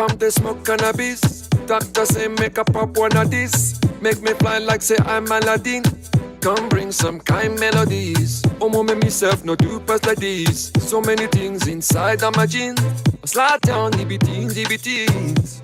Come to smoke cannabis. Doctor say make a pop one of this. Make me fly like say I'm Aladdin. Come bring some kind melodies. Oh mama myself no do pass like this. So many things inside of my jeans. Slide down the beatings.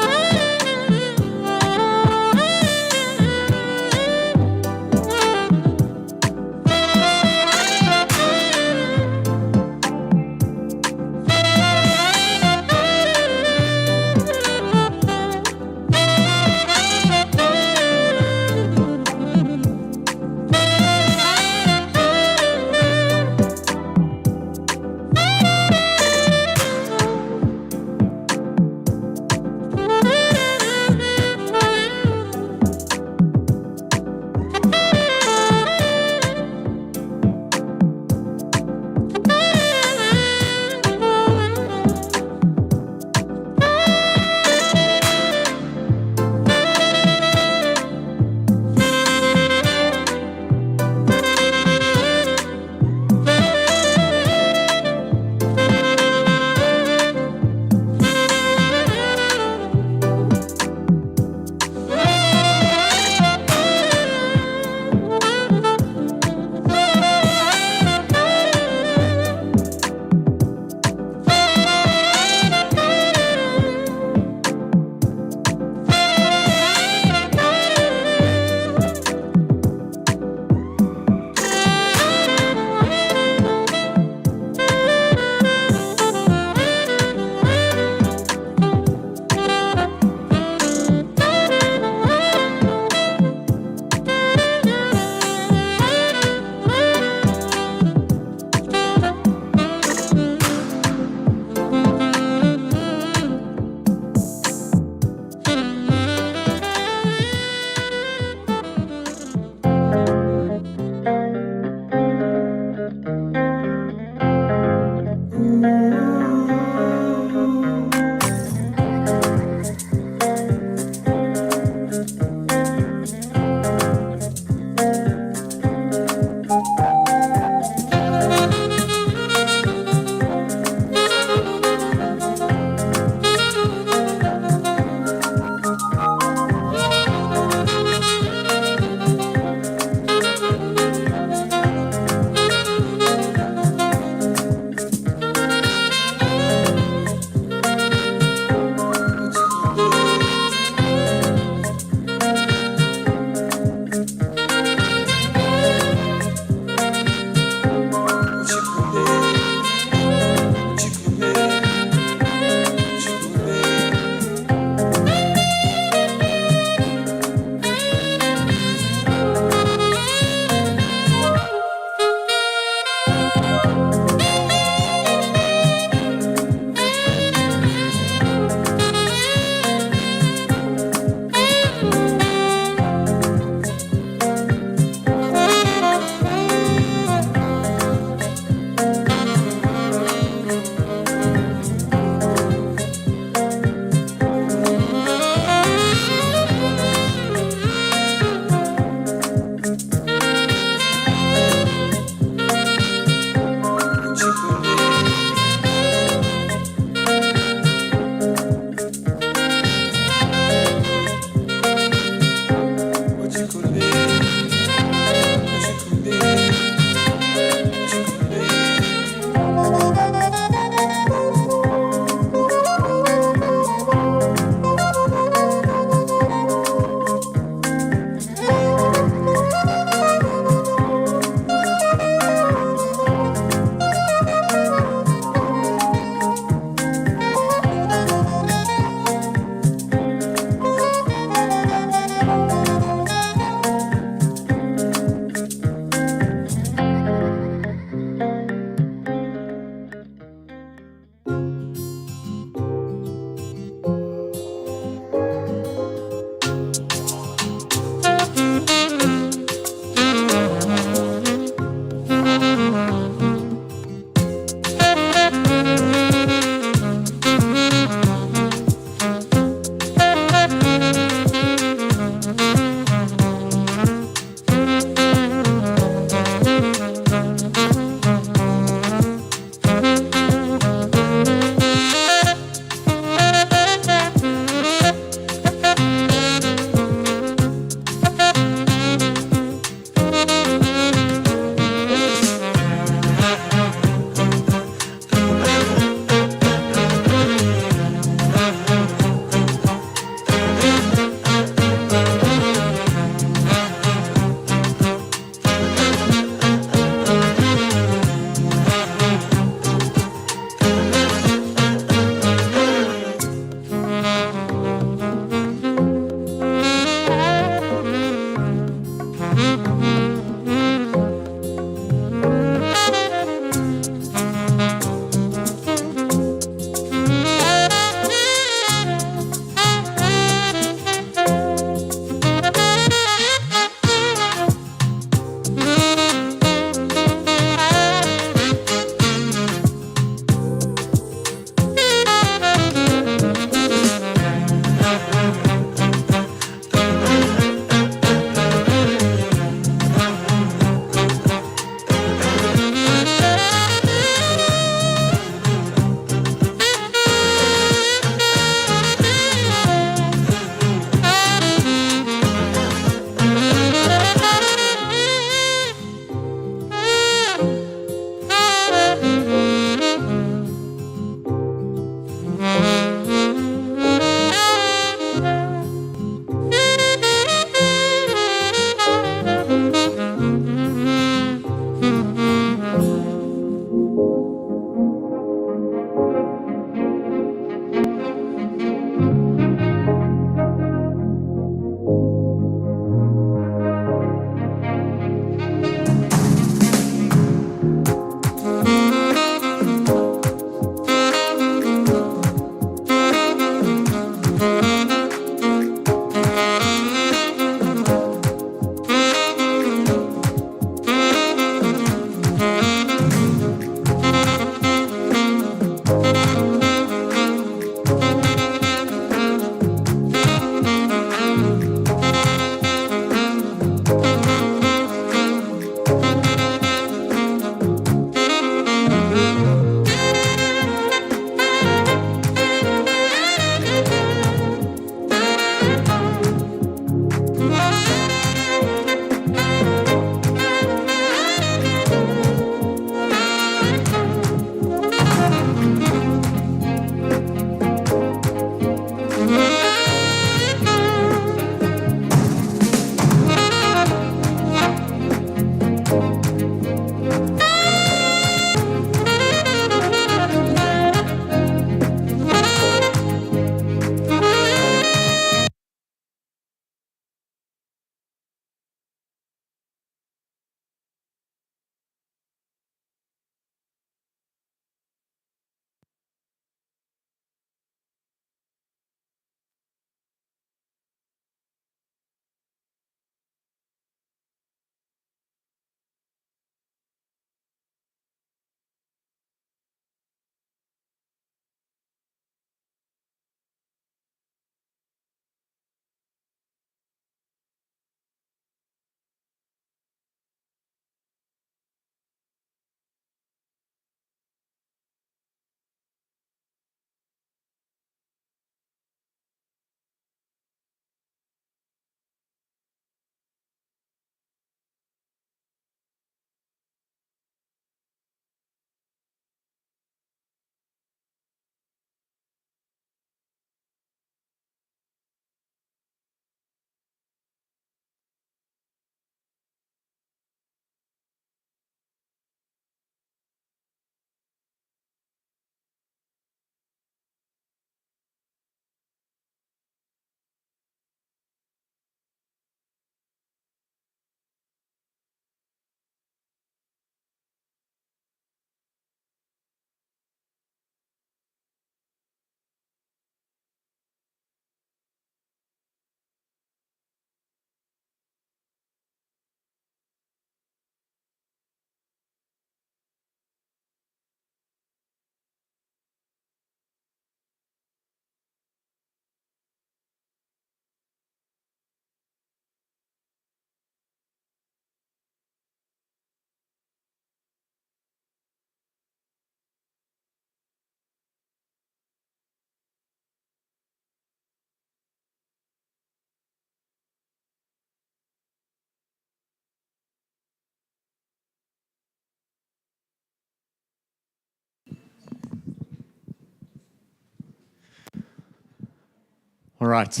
All right.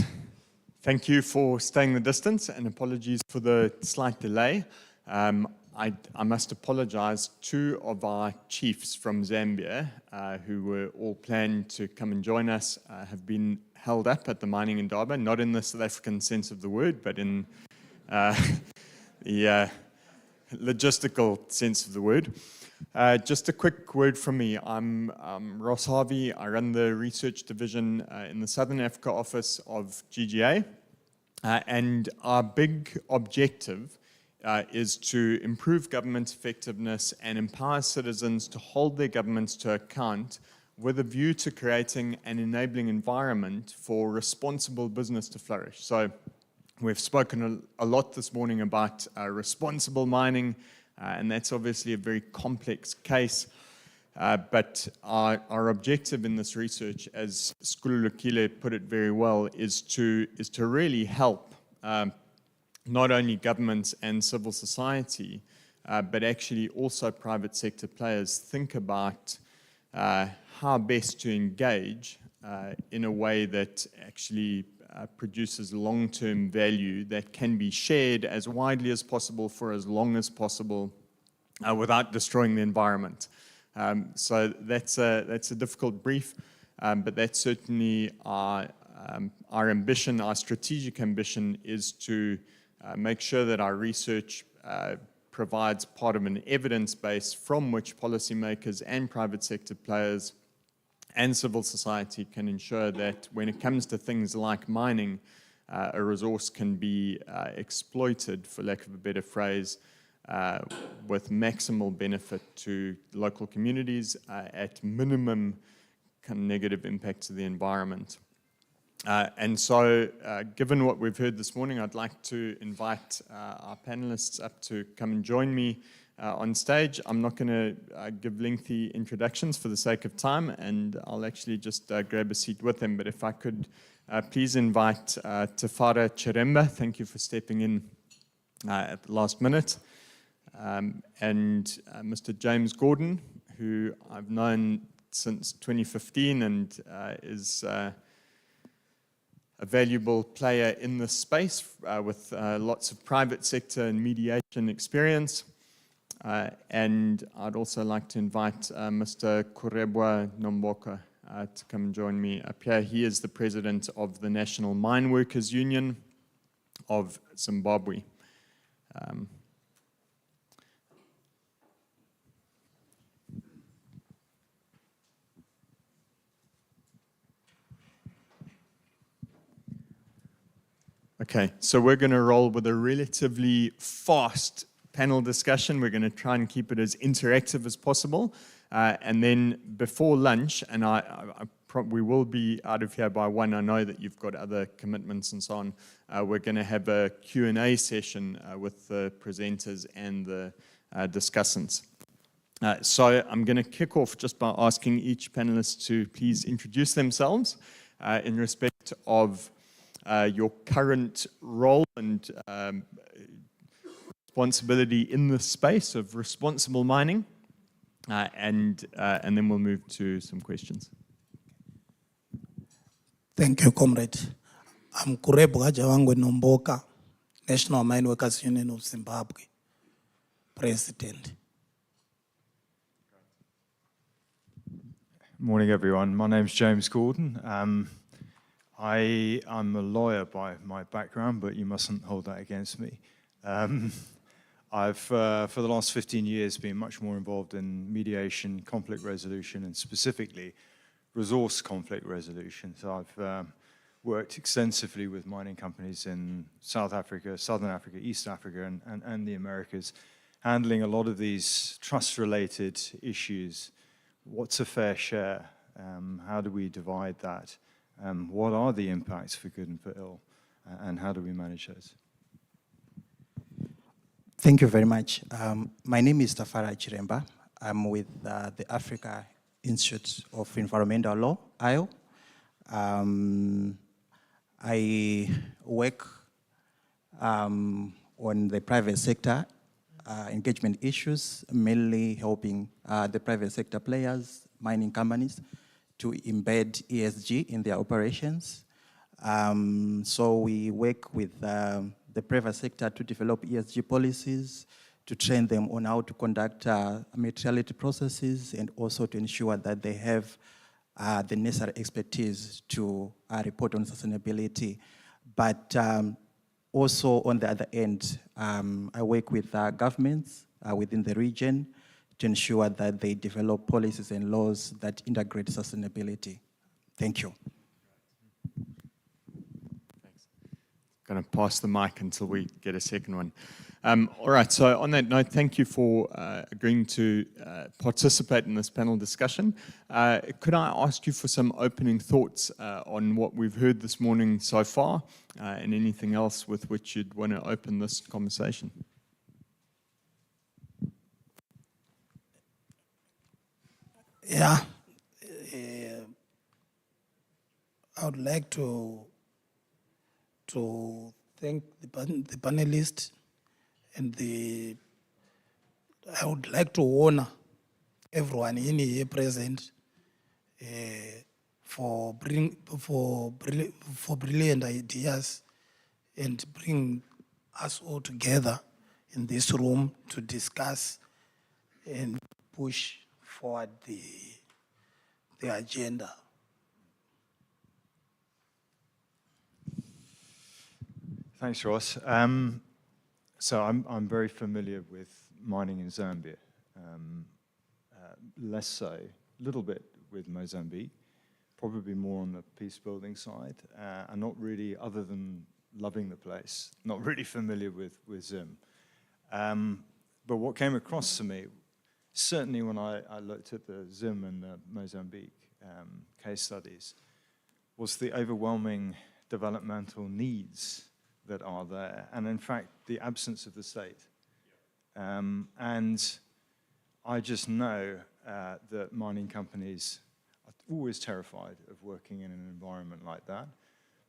Thank you for staying the distance, and apologies for the slight delay. I must apologize. Two of our chiefs from Zambia, who were all planned to come and join us, have been held up at the mining Indaba, not in the South African sense of the word, but in the logistical sense of the word. Just a quick word from me. I'm Ross Harvey. I run the research division in the Southern Africa office of GGA. And our big objective is to improve government effectiveness and empower citizens to hold their governments to account with a view to creating an enabling environment for responsible business to flourish. So we've spoken a lot this morning about responsible mining, and that's obviously a very complex case. But our objective in this research, as Skululukile put it very well, is to really help not only governments and civil society, but actually also private sector players think about how best to engage in a way that actually produces long-term value that can be shared as widely as possible for as long as possible without destroying the environment. So that's a difficult brief, but that's certainly our ambition. Our strategic ambition is to make sure that our research provides part of an evidence base from which policymakers and private sector players and civil society can ensure that when it comes to things like mining, a resource can be exploited, for lack of a better phrase, with maximal benefit to local communities at minimum kind of negative impact to the environment. And so, given what we've heard this morning, I'd like to invite our panelists up to come and join me on stage. I'm not going to give lengthy introductions for the sake of time, and I'll actually just grab a seat with them. But if I could please invite Tafara Chiremba, thank you for stepping in at the last minute, and Mr. James Gordon, who I've known since 2015 and is a valuable player in this space with lots of private sector and mediation experience. And I'd also like to invite Mr. Kurebwa Nomboka to come and join me up here. He is the president of the National Mine Workers Union of Zimbabwe. Okay, so we're going to roll with a relatively fast panel discussion. We're going to try and keep it as interactive as possible. And then before lunch, and we will be out of here by 1. I know that you've got other commitments and so on. We're going to have a Q&A session with the presenters and the discussants. So I'm going to kick off just by asking each panelist to please introduce themselves in respect of your current role and responsibility in the space of responsible mining, and then we'll move to some questions. Thank you, comrade. I'm Kurebwa Nomboka, National Mine Workers Union of Zimbabwe, President. Morning, everyone. My name's James Gordon. I am a lawyer by my background, but you mustn't hold that against me. I've, for the last 15 years, been much more involved in mediation, conflict resolution, and specifically resource conflict resolution. So I've worked extensively with mining companies in South Africa, Southern Africa, East Africa, and the Americas, handling a lot of these trust-related issues. What's a fair share? How do we divide that? What are the impacts for good and for ill? And how do we manage those? Thank you very much. My name is Tafara Chiremba. I'm with the Africa Institute of Environmental Law, IO. I work on the private sector engagement issues, mainly helping the private sector players, mining companies, to embed ESG in their operations. So we work with the private sector to develop ESG policies, to train them on how to conduct materiality processes, and also to ensure that they have the necessary expertise to report on sustainability. But also on the other end, I work with governments within the region to ensure that they develop policies and laws that integrate sustainability. Thank you. Going to pass the mic until we get a second one. All right, so on that note, thank you for agreeing to participate in this panel discussion. Could I ask you for some opening thoughts on what we've heard this morning so far, and anything else with which you'd want to open this conversation? Yeah, I would like to thank the panelists, and I would like to honor everyone in here present for brilliant ideas and bring us all together in this room to discuss and push forward the agenda. Thanks, Ross. So I'm very familiar with mining in Zambia, less so, a little bit with Mozambique, probably more on the peace building side, and not really, other than loving the place, not really familiar with Zim. But what came across to me, certainly when I looked at the Zim and the Mozambique case studies, was the overwhelming developmental needs that are there, and in fact, the absence of the state. And I just know that mining companies are always terrified of working in an environment like that,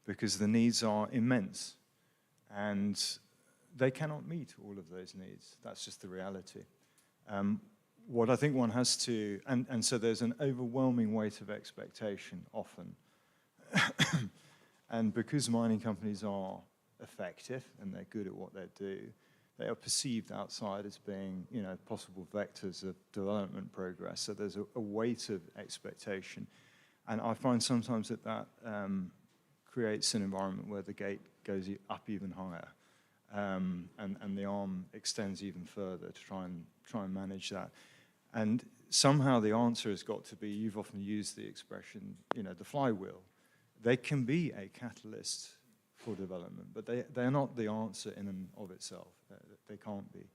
because the needs are immense, and they cannot meet all of those needs. That's just the reality. What I think one has to, and so there's an overwhelming weight of expectation often. And because mining companies are effective and they're good at what they do, they are perceived outside as being, possible vectors of development progress. So there's a weight of expectation. And I find sometimes that creates an environment where the gate goes up even higher, and the arm extends even further to try and manage that. And somehow the answer has got to be, you've often used the expression, the flywheel. They can be a catalyst for development, but they are not the answer in and of itself. They can't be.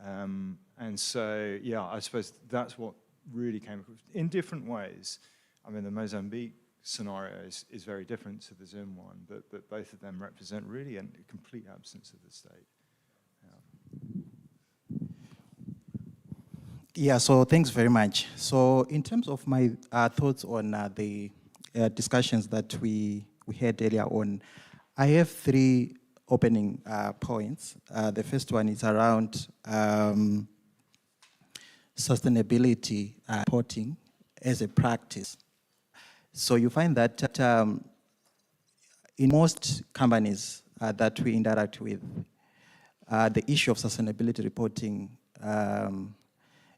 And so, yeah, I suppose that's what really came across in different ways. I mean, the Mozambique scenario is very different to the Zim one, but both of them represent really a complete absence of the state. Yeah, so thanks very much. So in terms of my thoughts on the discussions that we had earlier on, I have three opening points. The first one is around sustainability reporting as a practice. So you find that in most companies that we interact with, the issue of sustainability reporting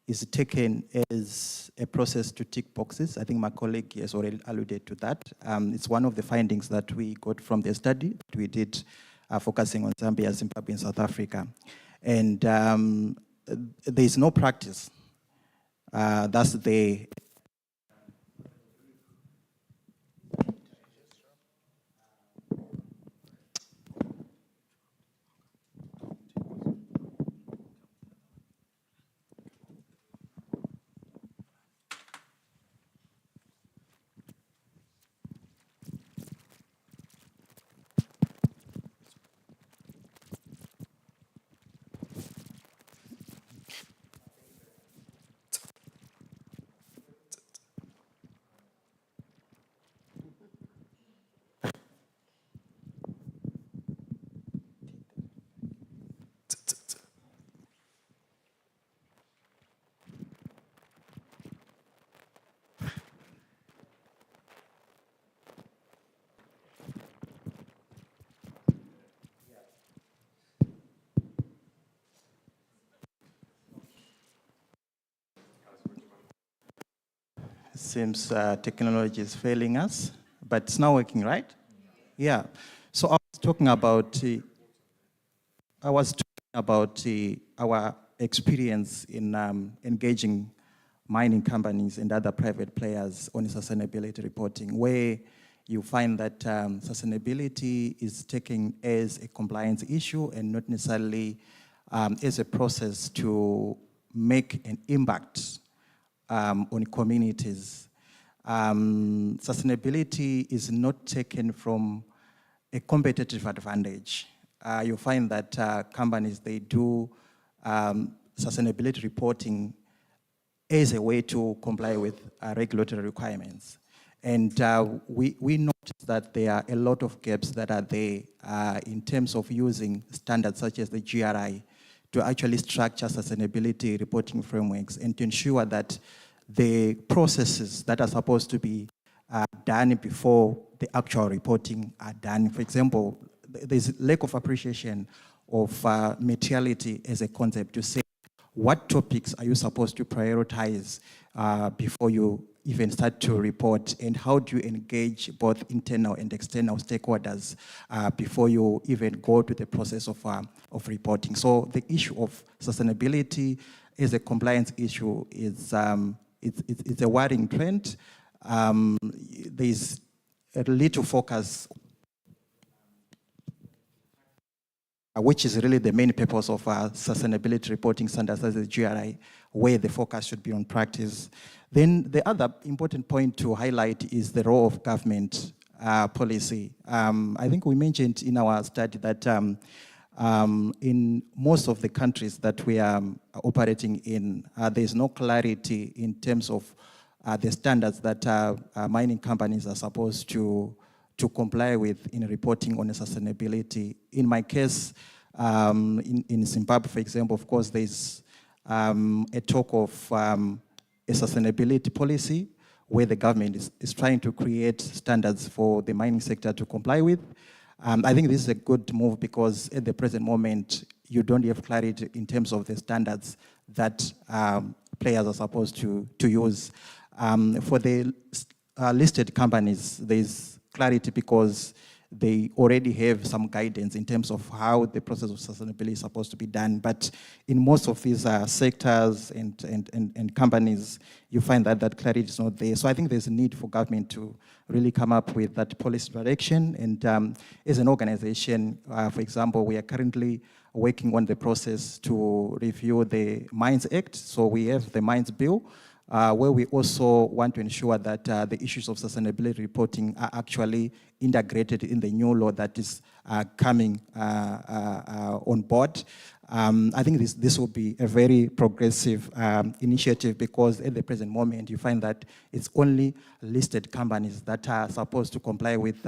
is taken as a process to tick boxes. I think my colleague has already alluded to that. It's one of the findings that we got from the study that we did focusing on Zambia, Zimbabwe, and South Africa. And there is no practice. That's the Seems technology is failing us, but it's now working, right? Yeah. So I was talking about our experience in engaging mining companies and other private players on sustainability reporting, where you find that sustainability is taken as a compliance issue and not necessarily as a process to make an impact on communities. Sustainability is not taken from a competitive advantage. You find that companies, they do sustainability reporting as a way to comply with regulatory requirements. And we noticed that there are a lot of gaps that are there in terms of using standards such as the GRI to actually structure sustainability reporting frameworks and to ensure that the processes that are supposed to be done before the actual reporting are done. For example, there's lack of appreciation of materiality as a concept to say what topics are you supposed to prioritize before you even start to report, and how do you engage both internal and external stakeholders before you even go to the process of reporting. So the issue of sustainability as a compliance issue is it's a worrying trend. There's a little focus, which is really the main purpose of sustainability reporting standards as the GRI, where the focus should be on practice. Then the other important point to highlight is the role of government policy. I think we mentioned in our study that in most of the countries that we are operating in, there's no clarity in terms of the standards that mining companies are supposed to comply with in reporting on sustainability. In my case, in Zimbabwe, for example, of course, there's a talk of a sustainability policy where the government is trying to create standards for the mining sector to comply with. I think this is a good move because at the present moment, you don't have clarity in terms of the standards that players are supposed to use. For the listed companies, there's clarity because they already have some guidance in terms of how the process of sustainability is supposed to be done. But in most of these sectors and companies, you find that clarity is not there. So I think there's a need for government to really come up with that policy direction. And as an organization, for example, we are currently working on the process to review the Mines Act. So we have the Mines Bill, where we also want to ensure that the issues of sustainability reporting are actually integrated in the new law that is coming on board. I think this will be a very progressive initiative because at the present moment, you find that it's only listed companies that are supposed to comply with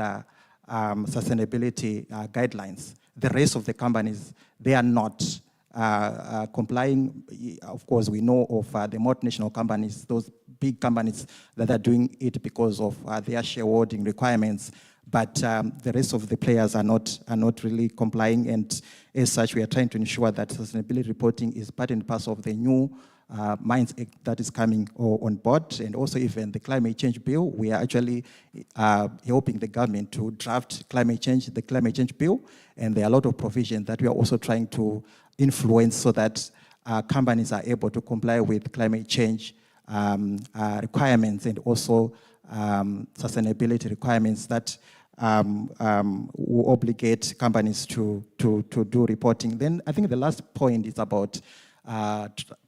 sustainability guidelines. The rest of the companies, they are not complying. Of course, we know of the multinational companies, those big companies that are doing it because of their shareholding requirements, but the rest of the players are not really complying. And as such, we are trying to ensure that sustainability reporting is part and parcel of the new Mines Act that is coming on board, and also even the climate change bill. We are actually helping the government to draft the climate change bill, and there are a lot of provisions that we are also trying to influence so that companies are able to comply with climate change requirements and also sustainability requirements that will obligate companies to do reporting. Then I think the last point is about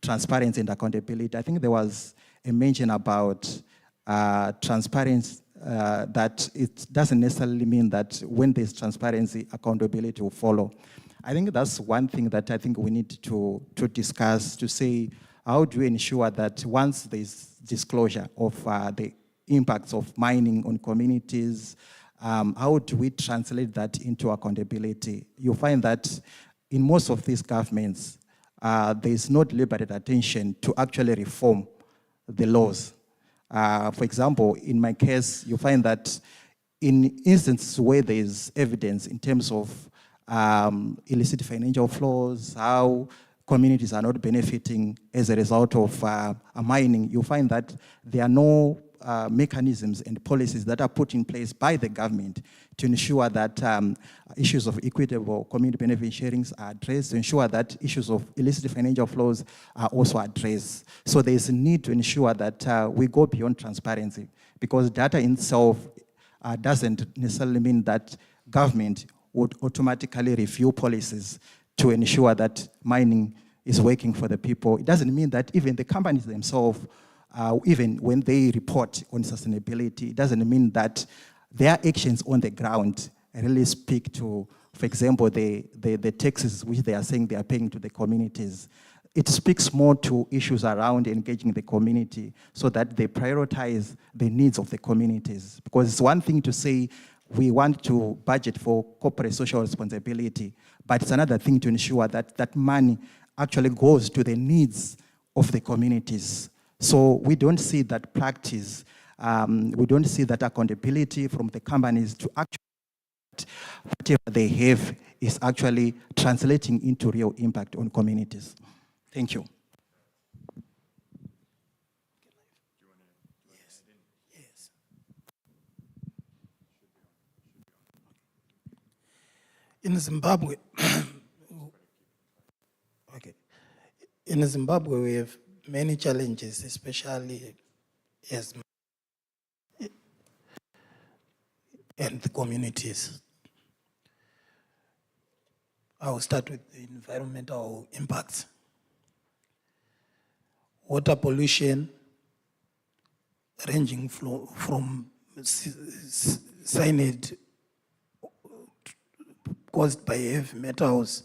transparency and accountability. I think there was a mention about transparency, that it doesn't necessarily mean that when there's transparency, accountability will follow. I think that's one thing that I think we need to discuss, to say, how do we ensure that once there's disclosure of the impacts of mining on communities, how do we translate that into accountability? You'll find that in most of these governments, there's no deliberate attention to actually reform the laws. For example, in my case, you find that in instances where there's evidence in terms of illicit financial flows, how communities are not benefiting as a result of mining, you find that there are no mechanisms and policies that are put in place by the government to ensure that issues of equitable community benefit sharings are addressed, to ensure that issues of illicit financial flows are also addressed. So there's a need to ensure that we go beyond transparency, because data in itself doesn't necessarily mean that government would automatically review policies to ensure that mining is working for the people. It doesn't mean that even the companies themselves, even when they report on sustainability, it doesn't mean that their actions on the ground really speak to, for example, the taxes which they are saying they are paying to the communities. It speaks more to issues around engaging the community so that they prioritize the needs of the communities. Because it's one thing to say we want to budget for corporate social responsibility, but it's another thing to ensure that that money actually goes to the needs of the communities. So we don't see that practice, we don't see that accountability from the companies to actually whatever they have is actually translating into real impact on communities. Thank you. Yes. In Zimbabwe, okay. In Zimbabwe, we have many challenges, especially as and the communities. I will start with the environmental impacts. Water pollution, ranging from cyanide caused by heavy metals,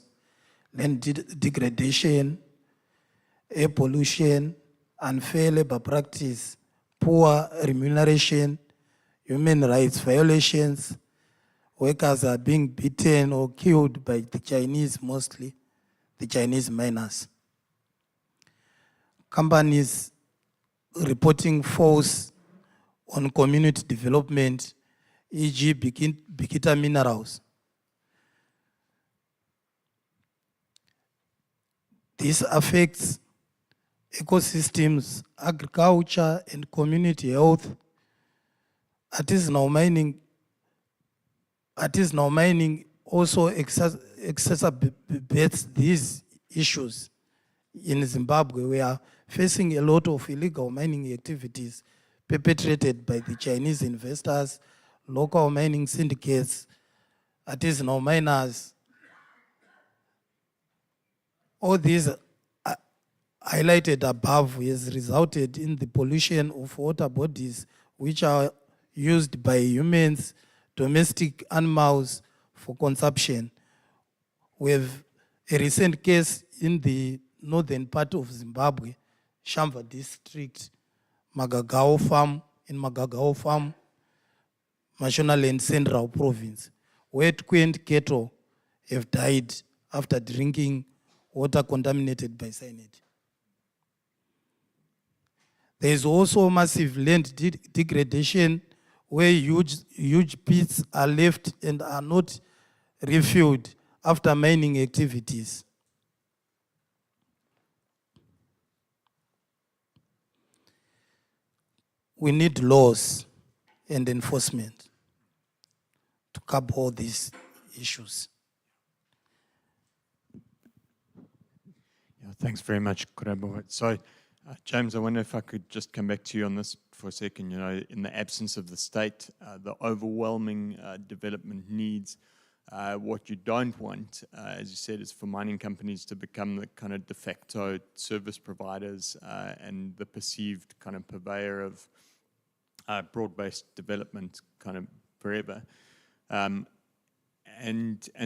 land degradation, air pollution, unfair labor practice, poor remuneration, human rights violations. Workers are being beaten or killed by the Chinese, mostly the Chinese miners. Companies reporting false on community development, e.g. Bikita Minerals. This affects ecosystems, agriculture, and community health. Artisanal mining also exacerbates these issues. In Zimbabwe, we are facing a lot of illegal mining activities perpetrated by the Chinese investors, local mining syndicates, artisanal miners. All these highlighted above has resulted in the pollution of water bodies which are used by humans, domestic animals for consumption. We have a recent case in the northern part of Zimbabwe, Shamba district, Magagao farm, Mashonaland Central province, where 20 cattle have died after drinking water contaminated by cyanide. There is also massive land degradation where huge pits are left and are not refilled after mining activities. We need laws and enforcement to curb all these issues. Yeah, thanks very much, Kurebo. So, James, I wonder if I could just come back to you on this for a second. You know, in the absence of the state, the overwhelming development needs, what you don't want, as you said, is for mining companies to become the kind of de facto service providers and the perceived kind of purveyor of broad-based development kind of forever. And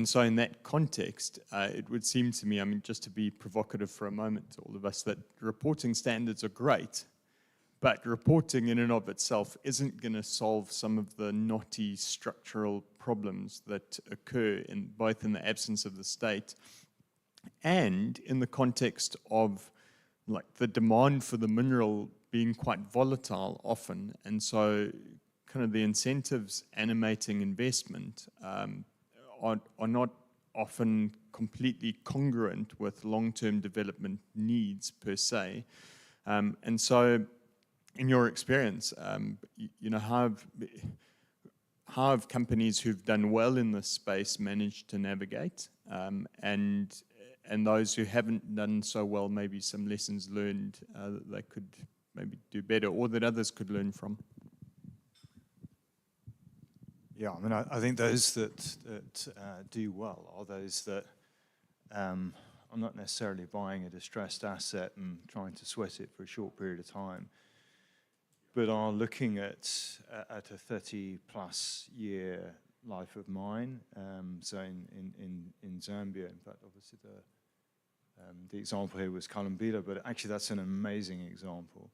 so in that context, it would seem to me, I mean, just to be provocative for a moment to all of us, that reporting standards are great, but reporting in and of itself isn't going to solve some of the knotty structural problems that occur in both in the absence of the state and in the context of like the demand for the mineral being quite volatile often. And so kind of the incentives animating investment are not often completely congruent with long-term development needs per se. And so in your experience, you know, how have companies who've done well in this space managed to navigate, and those who haven't done so well, maybe some lessons learned that they could maybe do better, or that others could learn from? Yeah, I mean, I think those that do well are those that are not necessarily buying a distressed asset and trying to sweat it for a short period of time, but are looking at a 30-plus year life of mine. So in Zambia, in fact, obviously the example here was Kalumbila, but actually that's an amazing example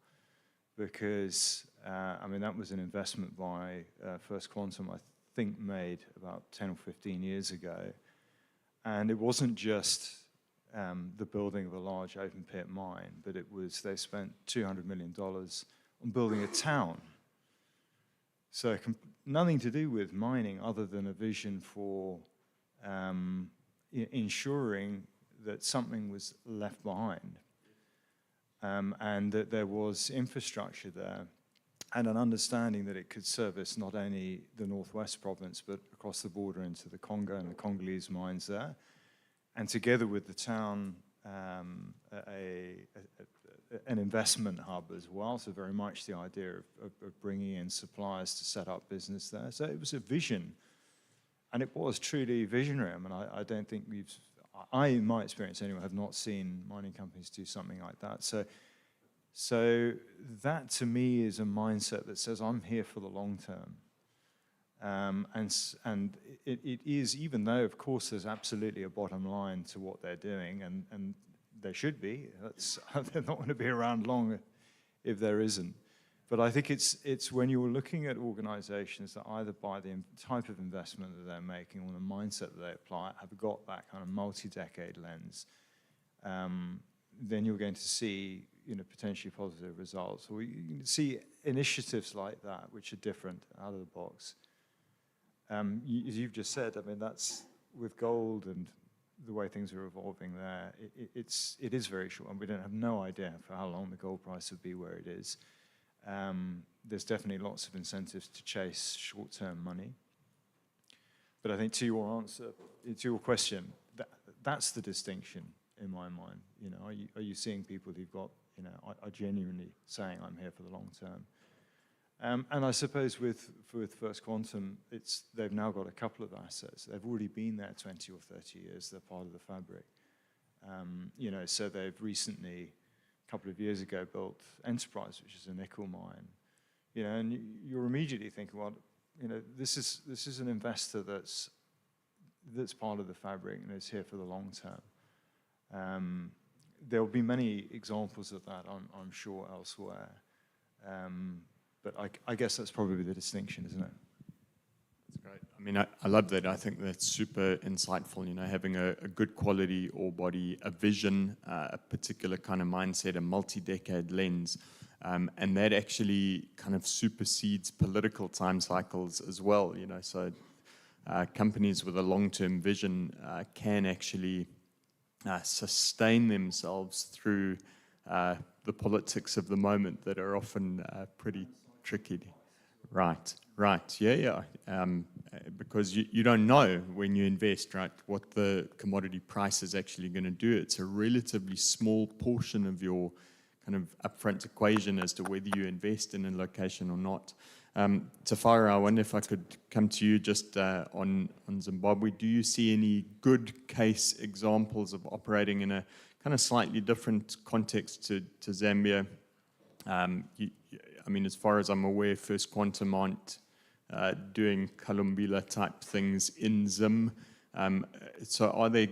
because, I mean, that was an investment by First Quantum, I think made about 10 or 15 years ago. And it wasn't just the building of a large open pit mine, but it was, they spent $200 million on building a town. So nothing to do with mining other than a vision for ensuring that something was left behind and that there was infrastructure there and an understanding that it could service not only the Northwest province, but across the border into the Congo and the Congolese mines there. And together with the town, an investment hub as well, so very much the idea of bringing in suppliers to set up business there. So it was a vision, and it was truly visionary. I mean, I don't think in my experience anyway, have not seen mining companies do something like that. So that to me is a mindset that says, I'm here for the long term. And it is, even though, of course, there's absolutely a bottom line to what they're doing, and there should be. They're not going to be around long if there isn't. But I think it's when you're looking at organizations that either by the type of investment that they're making or the mindset that they apply have got that kind of multi-decade lens, then you're going to see, you know, potentially positive results. Or you can see initiatives like that which are different, out of the box. As you've just said, I mean, that's with gold and the way things are evolving there, it is very short, and we don't have no idea for how long the gold price will be where it is. There's definitely lots of incentives to chase short-term money. But I think to your answer, to your question, that's the distinction in my mind. You know, are you seeing people who've got, you know, are genuinely saying I'm here for the long term? And I suppose with First Quantum, they've now got a couple of assets. They've already been there 20 or 30 years. They're part of the fabric. You know, so they've recently, a couple of years ago, built Enterprise, which is a nickel mine. You know, and you're immediately thinking, well, you know, this is an investor that's part of the fabric and is here for the long term. There will be many examples of that, I'm sure, elsewhere. But I guess that's probably the distinction, isn't it? That's great. I mean, I love that. I think that's super insightful, you know, having a good quality ore body, a vision, a particular kind of mindset, a multi-decade lens. And that actually kind of supersedes political time cycles as well, you know. So companies with a long-term vision can actually sustain themselves through the politics of the moment that are often pretty tricky. Right. Yeah. Because you don't know when you invest, right, what the commodity price is actually going to do. It's a relatively small portion of your kind of upfront equation as to whether you invest in a location or not. Tafara, I wonder if I could come to you just on Zimbabwe. Do you see any good case examples of operating in a kind of slightly different context to Zambia? I mean, as far as I'm aware, First Quantum aren't doing Kalumbila type things in Zim. So are there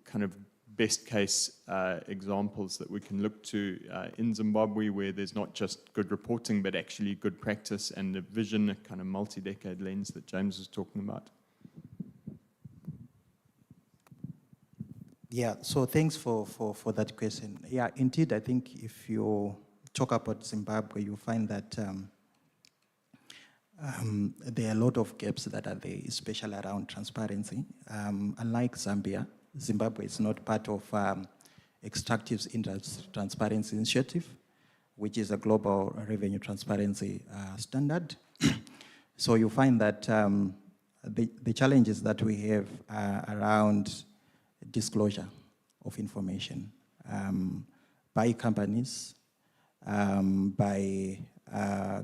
kind of best case examples that we can look to in Zimbabwe where there's not just good reporting, but actually good practice and a vision, a kind of multi-decade lens that James was talking about? Yeah, so thanks for that question. Yeah, indeed, I think if you talk about Zimbabwe, you find that there are a lot of gaps that are there, especially around transparency. Unlike Zambia, Zimbabwe is not part of Extractive's Industry Transparency Initiative. which is a global revenue transparency standard. So you find that the challenges that we have around disclosure of information by companies, by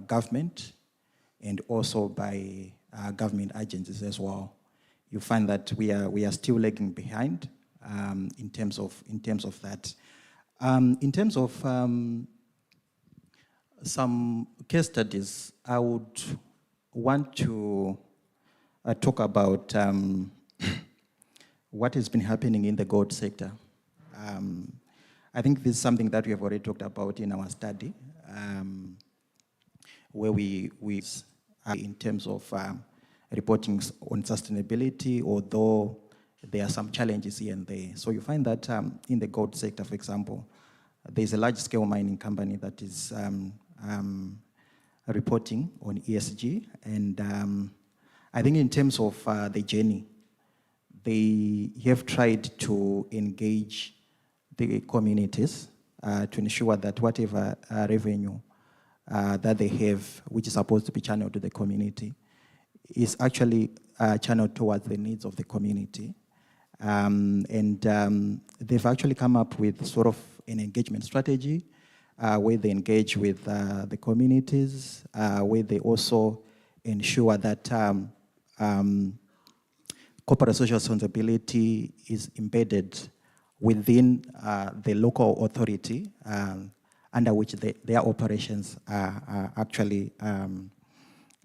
government, and also by government agencies as well. You find that we are still lagging behind in terms of that. In terms of some case studies, I would want to talk about what has been happening in the gold sector. I think this is something that we have already talked about in our study, where we in terms of reporting on sustainability, although there are some challenges here and there. So you find that in the gold sector, for example, there's a large-scale mining company that is reporting on ESG, and I think in terms of the journey, they have tried to engage the communities to ensure that whatever revenue that they have, which is supposed to be channeled to the community, is actually channeled towards the needs of the community. They've actually come up with sort of an engagement strategy where they engage with the communities, where they also ensure that corporate social responsibility is embedded within the local authority under which their operations are actually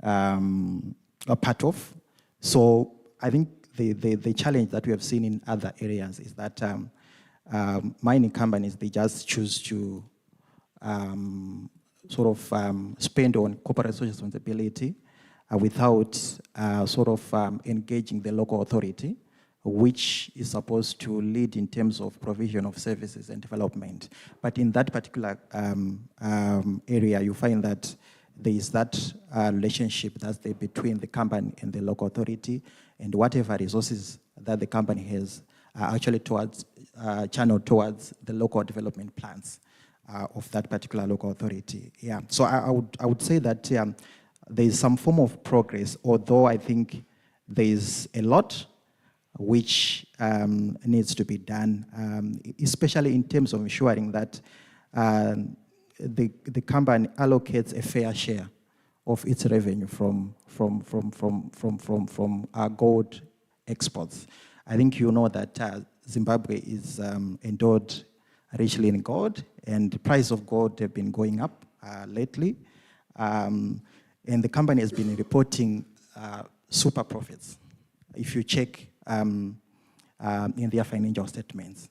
a part of. So I think the challenge that we have seen in other areas is that mining companies, they just choose to sort of spend on corporate social responsibility without sort of engaging the local authority, which is supposed to lead in terms of provision of services and development. But in that particular area, you find that there is that relationship that's there between the company and the local authority, and whatever resources that the company has are actually channeled towards the local development plans of that particular local authority. Yeah. So I would say that there is some form of progress, although I think there is a lot which needs to be done, especially in terms of ensuring that the company allocates a fair share of its revenue from our gold exports. I think you know that Zimbabwe is endowed richly in gold, and the price of gold have been going up lately. And the company has been reporting super profits, if you check in their financial statements.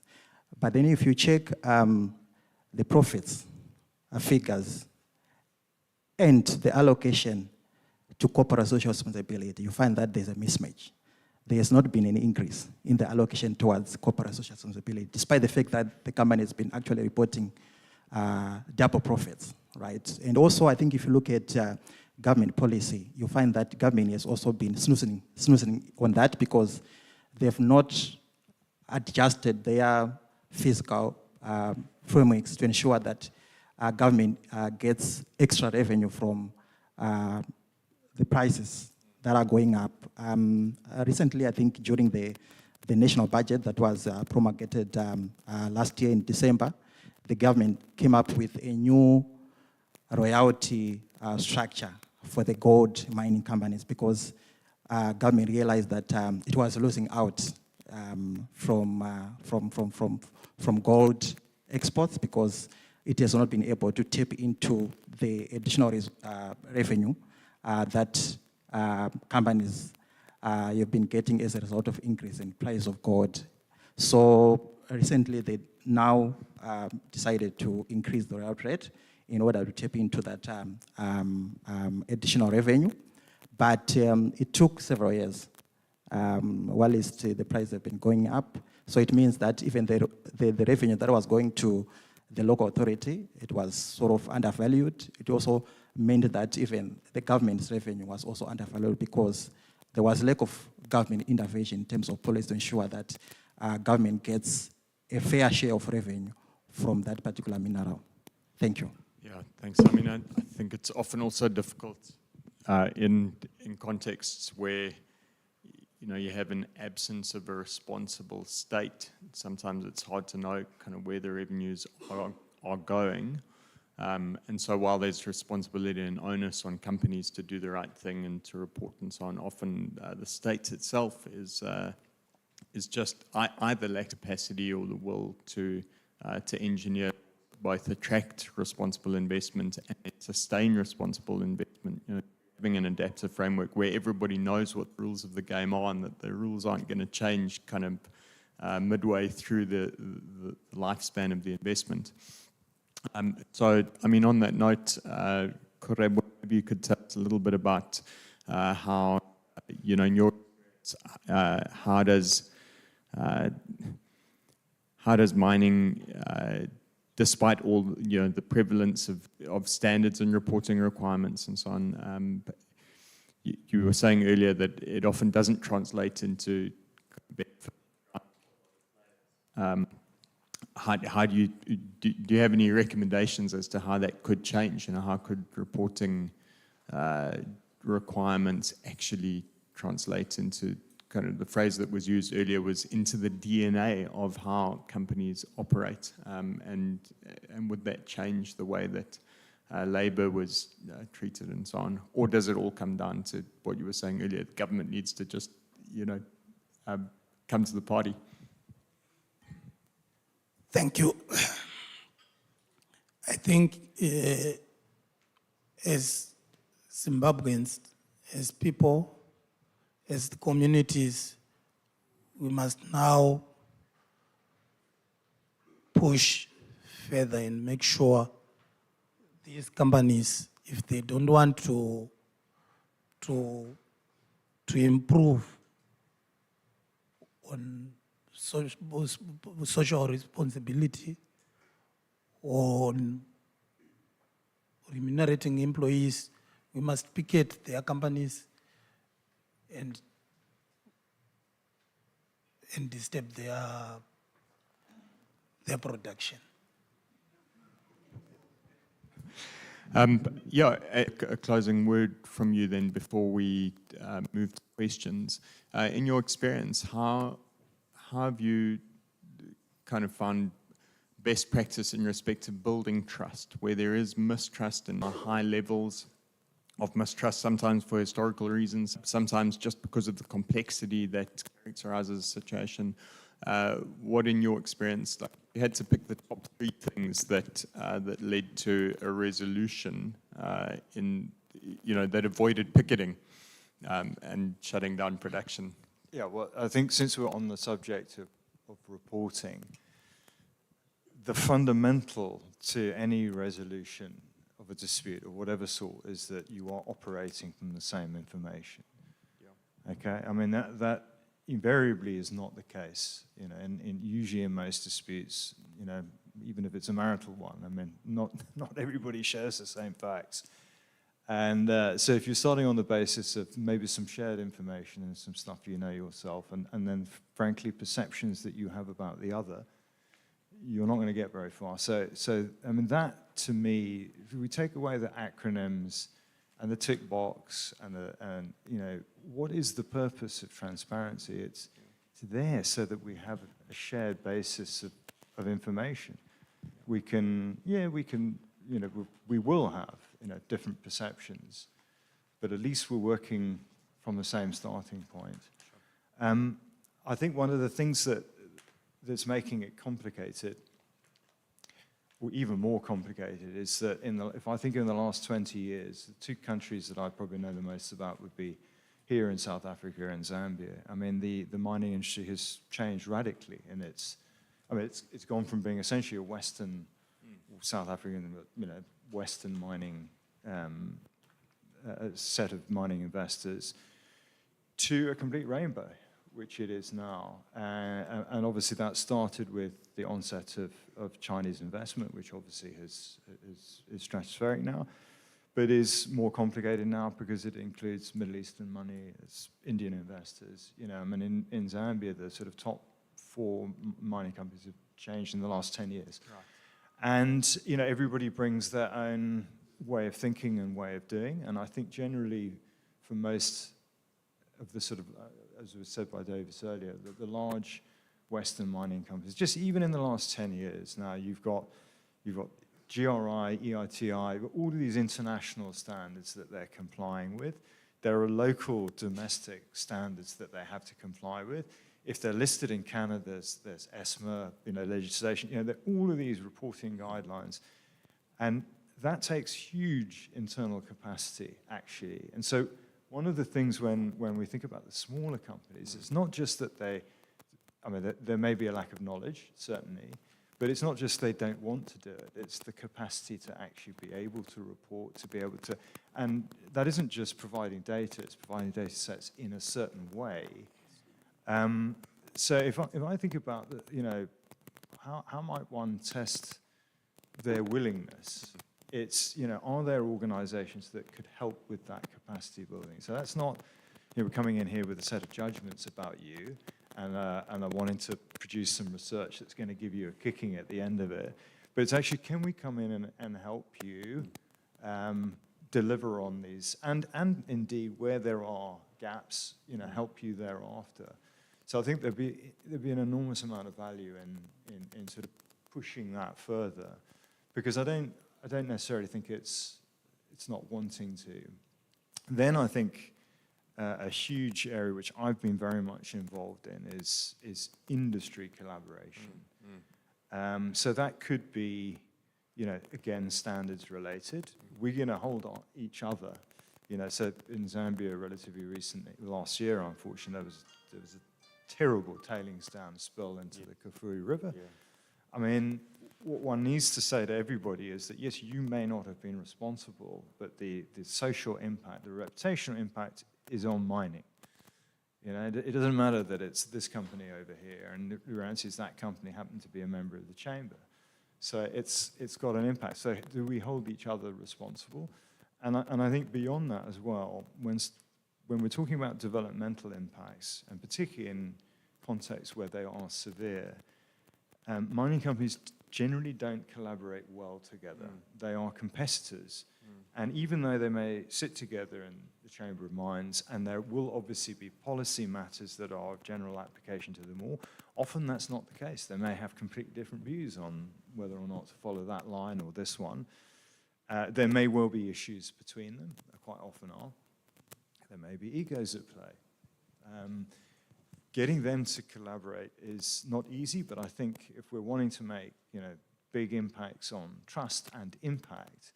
But then if you check the profits figures and the allocation to corporate social responsibility, you find that there's a mismatch. There has not been any increase in the allocation towards corporate social responsibility, despite the fact that the company has been actually reporting double profits, right? And also, I think if you look at government policy, you find that government has also been snoozing on that because they've not adjusted their fiscal frameworks to ensure that government gets extra revenue from the prices that are going up. Recently, I think during the national budget that was promulgated last year in December, the government came up with a new royalty structure for the gold mining companies because government realized that it was losing out from gold exports because it has not been able to tap into the additional revenue that companies have been getting as a result of increase in price of gold. So recently they now decided to increase the royalty rate in order to tap into that additional revenue. But it took several years. While the price have been going up, so it means that even the revenue that was going to the local authority, it was sort of undervalued. It also meant that even the government's revenue was also undervalued because there was lack of government intervention in terms of policy to ensure that government gets a fair share of revenue from that particular mineral. Thank you. Yeah, thanks. I mean, I think it's often also difficult in contexts where you have an absence of a responsible state. Sometimes it's hard to know kind of where the revenues are going. And so while there's responsibility and onus on companies to do the right thing and to report and so on, often the state itself is just either lack capacity or the will to engineer both attract responsible investment and sustain responsible investment. Having an adaptive framework where everybody knows what the rules of the game are and that the rules aren't going to change kind of midway through the lifespan of the investment. So, I mean, on that note, Korebo, maybe you could tell us a little bit about how, in your how does mining, despite all the prevalence of standards and reporting requirements and so on, you were saying earlier that it often doesn't translate into benefit. How do you have any recommendations as to how that could change? How could reporting requirements actually translate into kind of the phrase that was used earlier was into the DNA of how companies operate, and would that change the way that labor was treated and so on? Or does it all come down to what you were saying earlier? The government needs to just, come to the party. Thank you. I think as Zimbabweans, as people, as the communities, we must now push further and make sure these companies, if they don't want to improve on social responsibility, on remunerating employees, we must picket their companies and disturb their production. A closing word from you then before we move to questions. In your experience, how have you kind of found best practice in respect to building trust, where there is mistrust and high levels of mistrust, sometimes for historical reasons, sometimes just because of the complexity that characterizes a situation? What, in your experience, you had to pick the top three things that led to a resolution that avoided picketing and shutting down production? Yeah, well, I think since we're on the subject of reporting, the fundamental to any resolution of a dispute of whatever sort is that you are operating from the same information. Yeah. Okay, I mean that invariably is not the case. And usually in most disputes, even if it's a marital one, I mean not everybody shares the same facts. And so if you're starting on the basis of maybe some shared information and some stuff you know yourself, and then frankly perceptions that you have about the other, you're not going to get very far. So I mean that to me, if we take away the acronyms and the tick box and what is the purpose of transparency? It's there so that we have a shared basis of information. We will have different perceptions, but at least we're working from the same starting point. Sure. I think one of the things that's making it complicated, or even more complicated, is that if I think in the last 20 years, the two countries that I probably know the most about would be here in South Africa and Zambia. I mean, the mining industry has changed radically, and it's gone from being essentially a Western, South African, Western mining set of mining investors to a complete rainbow, which it is now. And obviously that started with the onset of Chinese investment, which obviously is stratospheric now, but is more complicated now because it includes Middle Eastern money, it's Indian investors. I mean, in Zambia, the sort of top 4 mining companies have changed in the last 10 years. Right. And, everybody brings their own way of thinking and way of doing. And I think generally for most of the sort of, as was said by Davis earlier, the large Western mining companies, just even in the last 10 years now, you've got GRI, EITI, all of these international standards that they're complying with. There are local domestic standards that they have to comply with. If they're listed in Canada, there's ESMA, legislation, there are all of these reporting guidelines. And that takes huge internal capacity, actually. And so one of the things when we think about the smaller companies, it's not just that there may be a lack of knowledge, certainly, but it's not just they don't want to do it, it's the capacity to actually be able to report, to be able to, and that isn't just providing data, it's providing data sets in a certain way. So if I think about, how might one test their willingness? It's, are there organizations that could help with that capacity building? So that's not, we're coming in here with a set of judgments about you, and are wanting to produce some research that's going to give you a kicking at the end of it. But it's actually, can we come in and help you deliver on these, and indeed where there are gaps, help you thereafter. So I think there'd be an enormous amount of value in sort of pushing that further, because I don't necessarily think it's not wanting to. Then I think a huge area which I've been very much involved in is industry collaboration. So that could be, again, standards related. We're going to hold on each other. So in Zambia, relatively recently, last year, unfortunately, there was a terrible tailings dam spill into the Kafue River. Yeah. I mean, what one needs to say to everybody is that, yes, you may not have been responsible, but the social impact, the reputational impact is on mining. It doesn't matter that it's this company over here, and the reality is that company happened to be a member of the chamber. So it's got an impact. So do we hold each other responsible? And I think beyond that as well, when we're talking about developmental impacts, and particularly in contexts where they are severe, mining companies generally don't collaborate well together. They are competitors. And even though they may sit together in the Chamber of Mines, and there will obviously be policy matters that are of general application to them all, often that's not the case. They may have completely different views on whether or not to follow that line or this one. There may well be issues between them, there quite often are. There may be egos at play. Getting them to collaborate is not easy, but I think if we're wanting to make big impacts on trust and impact,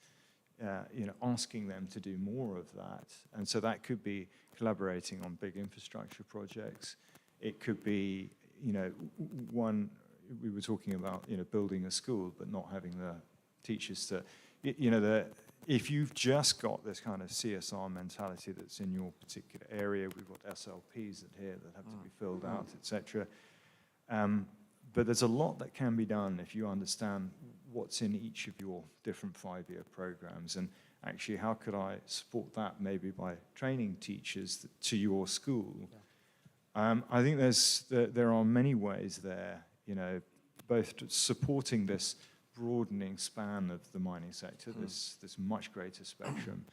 asking them to do more of that. And so that could be collaborating on big infrastructure projects. It could be, one, we were talking about, building a school, but not having the teachers to, if you've just got this kind of CSR mentality that's in your particular area, we've got SLPs here that have to be filled out, etc. But there's a lot that can be done if you understand what's in each of your different 5-year programs, and actually how could I support that maybe by training teachers to your school. I think there are many ways there, both supporting this broadening span of the mining sector, this much greater spectrum,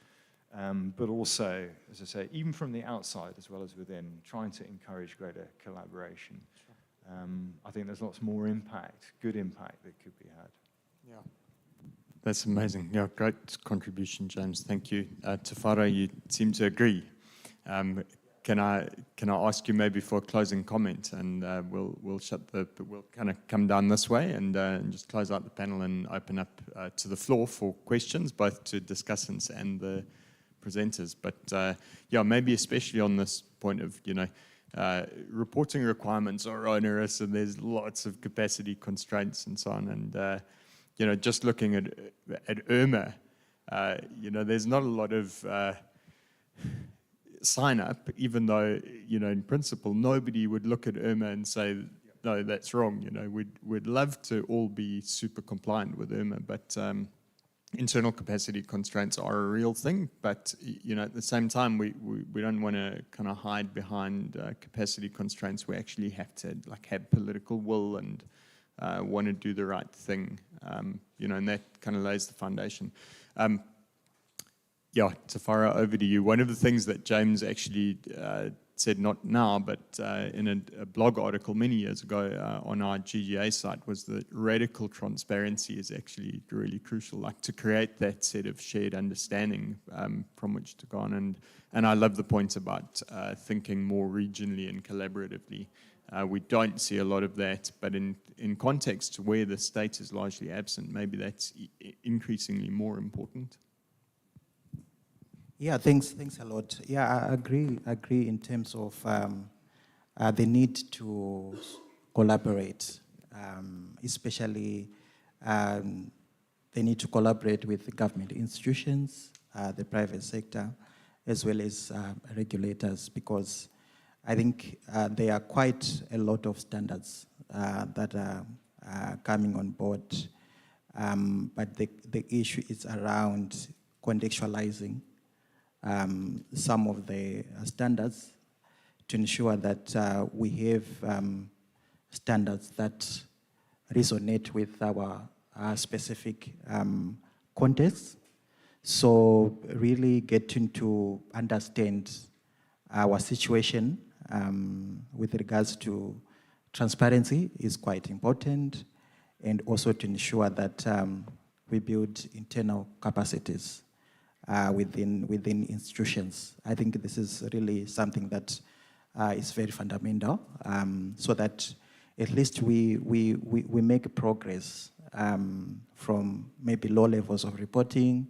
but also, as I say, even from the outside as well as within, trying to encourage greater collaboration. I think there's lots more impact, good impact that could be had. Yeah, that's amazing. Yeah, great contribution, James. Thank you. Tafara, you seem to agree. Can I ask you maybe for a closing comment, and we'll kind of come down this way and just close out the panel and open up to the floor for questions, both to discussants and the presenters. But yeah, maybe especially on this point of reporting requirements are onerous, and there's lots of capacity constraints and so on. And just looking at IRMA, there's not a lot of sign up, even though, in principle, nobody would look at IRMA and say, no, that's wrong. We'd love to all be super compliant with IRMA, but internal capacity constraints are a real thing. But, at the same time, we don't want to kind of hide behind capacity constraints. We actually have to have political will and want to do the right thing. And that kind of lays the foundation. Tafara, over to you. One of the things that James actually said, not now, but in a blog article many years ago on our GGA site, was that radical transparency is actually really crucial, like to create that set of shared understanding from which to go on. And I love the point about thinking more regionally and collaboratively. We don't see a lot of that, but in contexts where the state is largely absent, maybe that's increasingly more important. Yeah, thanks a lot. Yeah, I agree in terms of the need to collaborate, especially the need to collaborate with government institutions, the private sector, as well as regulators, because I think there are quite a lot of standards that are coming on board, but the issue is around contextualizing some of the standards to ensure that we have standards that resonate with our specific context. So really getting to understand our situation with regards to transparency is quite important, and also to ensure that we build internal capacities within institutions. I think this is really something that is very fundamental, so that at least we make progress from maybe low levels of reporting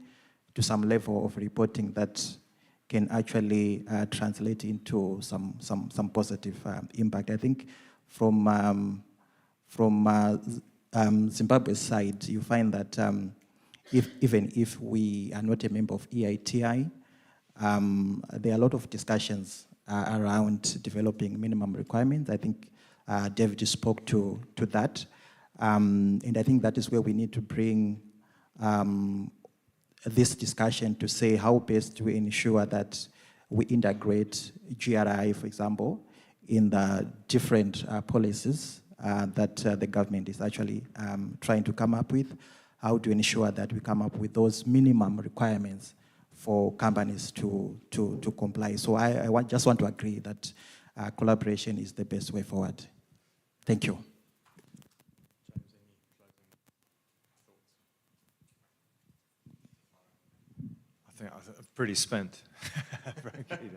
to some level of reporting that can actually translate into some positive impact. I think from Zimbabwe's side, you find that even if we are not a member of EITI, there are a lot of discussions around developing minimum requirements. I think David spoke to that. And I think that is where we need to bring this discussion to say how best do we ensure that we integrate GRI, for example, in the different policies that the government is actually trying to come up with. How to ensure that we come up with those minimum requirements for companies to comply. So I just want to agree that collaboration is the best way forward. Thank you. I think I'm pretty spent. Frankly,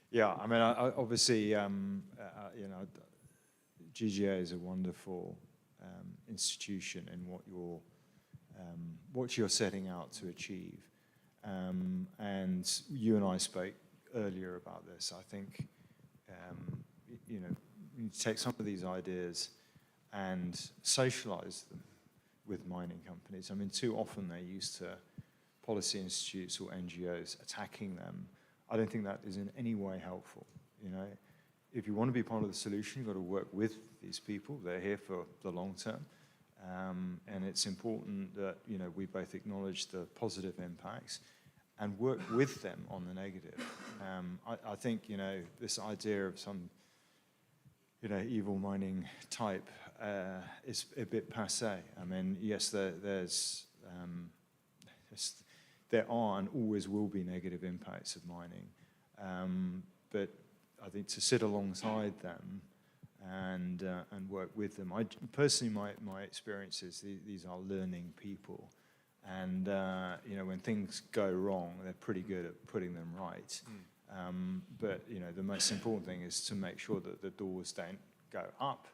yeah, I mean, obviously, GGA is a wonderful institution in what you're setting out to achieve. And you and I spoke earlier about this. I think, you need to take some of these ideas and socialize them with mining companies. I mean, too often they're used to policy institutes or NGOs attacking them. I don't think that is in any way helpful. If you want to be part of the solution, you've got to work with these people. They're here for the long term. And it's important that, we both acknowledge the positive impacts and work with them on the negative. I think, this idea of some, evil mining type is a bit passé. I mean, yes, there are and always will be negative impacts of mining. But I think to sit alongside them and work with them. Personally, my experience is these are learning people, and when things go wrong, they're pretty good at putting them right. But the most important thing is to make sure that the doors don't go up,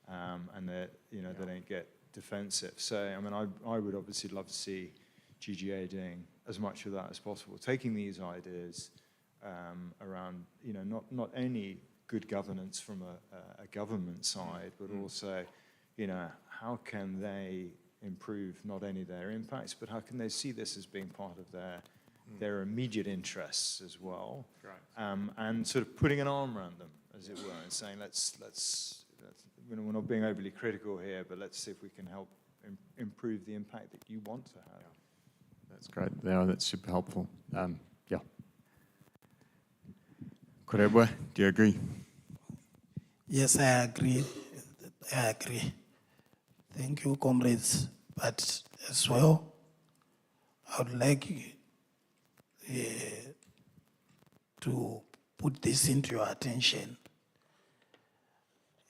and that they don't get defensive. So I mean, I would obviously love to see GGA doing as much of that as possible, taking these ideas around not only good governance from a government side, but also, how can they improve not only their impacts, but how can they see this as being part of their immediate interests as well, right. And sort of putting an arm around them, as it were, and saying, let's we're not being overly critical here, but let's see if we can help improve the impact that you want to have. Yeah. That's great. Yeah, that's super helpful. Yeah. Korebwe, do you agree? Yes, I agree. Thank you, comrades. But as well, I would like to put this into your attention.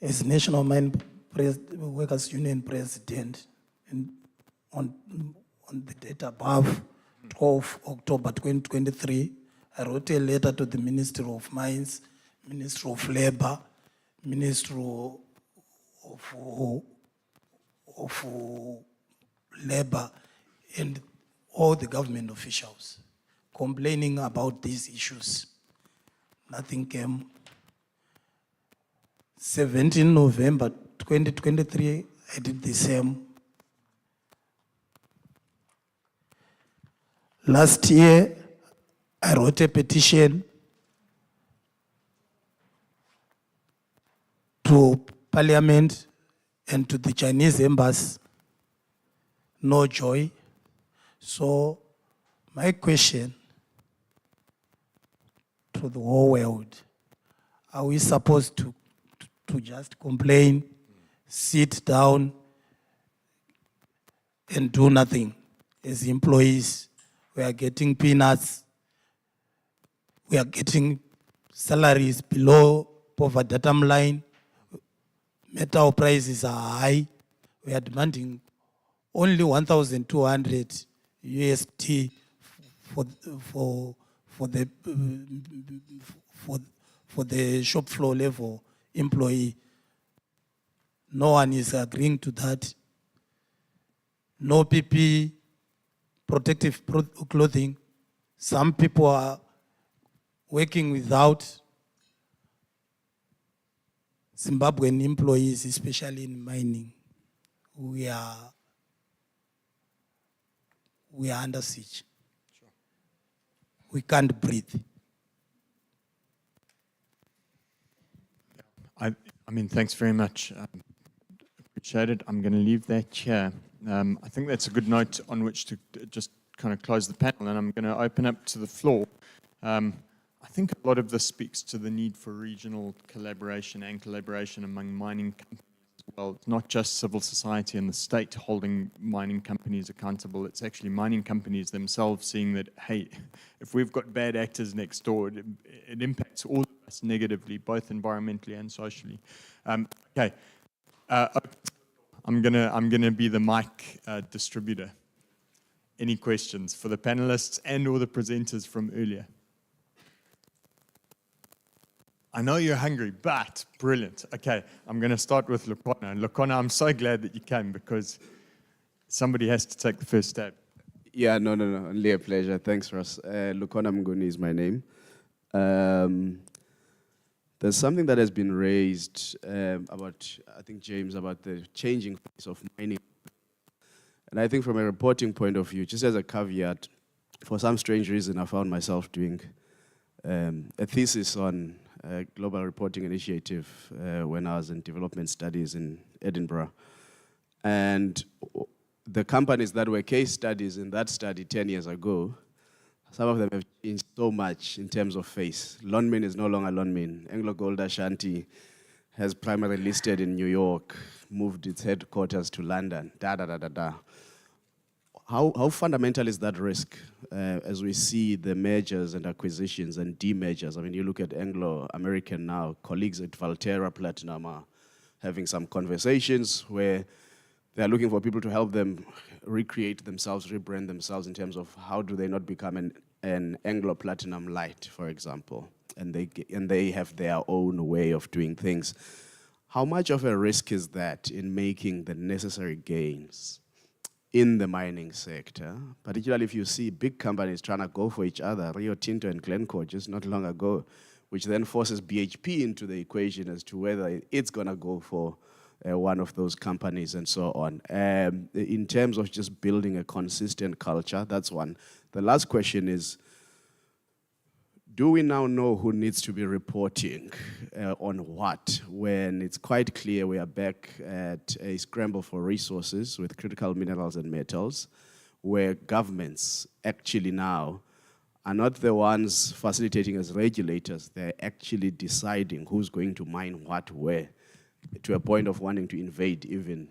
As National Mine Workers Union President, on the date above, 12 October 2023, I wrote a letter to the Ministry of Mines, Ministry of Labor, Ministry of Labor, and all the government officials complaining about these issues. Nothing came. 17 November 2023, I did the same. Last year, I wrote a petition to Parliament and to the Chinese embassy. No joy. So my question to the whole world, are we supposed to just complain, sit down, and do nothing? As employees, we are getting peanuts. We are getting salaries below poverty datum line. Metal prices are high. We are demanding only 1,200 USD for the shop floor level employee. No one is agreeing to that. No PPE, protective clothing. Some people are working without. Zimbabwean employees, especially in mining, we are under siege. Sure. We can't breathe. I mean, thanks very much. Appreciate it. I'm going to leave that here. I think that's a good note on which to just kind of close the panel, and I'm going to open up to the floor. I think a lot of this speaks to the need for regional collaboration and collaboration among mining companies as well. It's not just civil society and the state holding mining companies accountable. It's actually mining companies themselves seeing that, hey, if we've got bad actors next door, it impacts all of us negatively, both environmentally and socially. Okay, I'm gonna be the mic distributor. Any questions for the panelists and or the presenters from earlier? I know you're hungry, but brilliant. Okay, I'm going to start with Lukona. And Lukona, I'm so glad that you came because somebody has to take the first step. Yeah, no, only a pleasure. Thanks, Ross. Lukona Mnguni is my name. There's something that has been raised about, I think, James, about the changing face of mining. And I think from a reporting point of view, just as a caveat, for some strange reason, I found myself doing a thesis on a global reporting initiative when I was in development studies in Edinburgh. And the companies that were case studies in that study 10 years ago, some of them have changed so much in terms of face. Lonmin is no longer Lonmin. Anglo Gold Ashanti has primarily listed in New York, moved its headquarters to London, How fundamental is that risk as we see the mergers and acquisitions and demergers? I mean, you look at Anglo-American now, colleagues at Valterra Platinum are having some conversations where they're looking for people to help them recreate themselves, rebrand themselves in terms of how do they not become an Anglo-Platinum light, for example, and they have their own way of doing things. How much of a risk is that in making the necessary gains in the mining sector, particularly if you see big companies trying to go for each other, Rio Tinto and Glencore just not long ago, which then forces BHP into the equation as to whether it's going to go for one of those companies and so on. In terms of just building a consistent culture, that's one. The last question is, do we now know who needs to be reporting on what when it's quite clear we are back at a scramble for resources with critical minerals and metals, where governments actually now are not the ones facilitating as regulators, they're actually deciding who's going to mine what where, to a point of wanting to invade even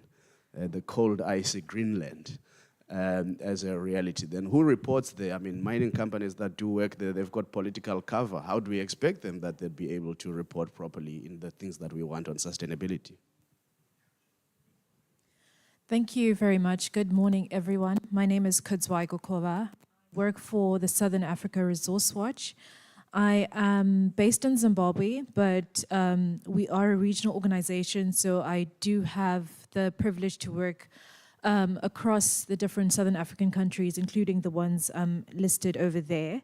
the cold, icy Greenland as a reality. Then who reports there? I mean, mining companies that do work there, they've got political cover. How do we expect them that they'll be able to report properly in the things that we want on sustainability? Thank you very much. Good morning, everyone. My name is Kudzwai Gokova. I work for the Southern Africa Resource Watch. I am based in Zimbabwe, but we are a regional organization, so I do have the privilege to work across the different Southern African countries, including the ones listed over there.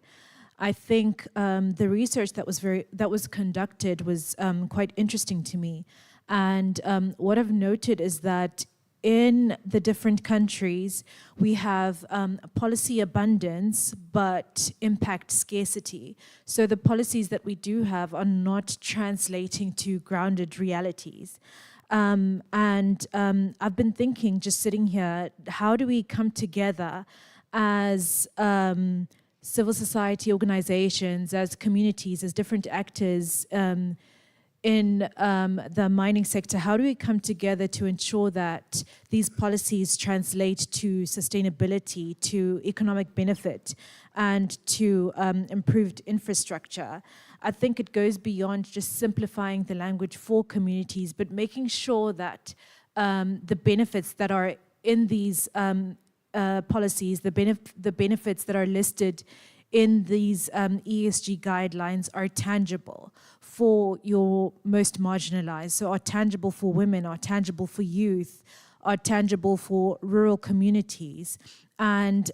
I think the research that was conducted was quite interesting to me. And what I've noted is that in the different countries, we have policy abundance, but impact scarcity. So the policies that we do have are not translating to grounded realities. And I've been thinking, just sitting here, how do we come together as civil society organizations, as communities, as different actors in the mining sector? How do we come together to ensure that these policies translate to sustainability, to economic benefit, and to improved infrastructure? I think it goes beyond just simplifying the language for communities, but making sure that the benefits that are in these policies, the benefits that are listed in these ESG guidelines are tangible for your most marginalized, so are tangible for women, are tangible for youth, are tangible for rural communities. And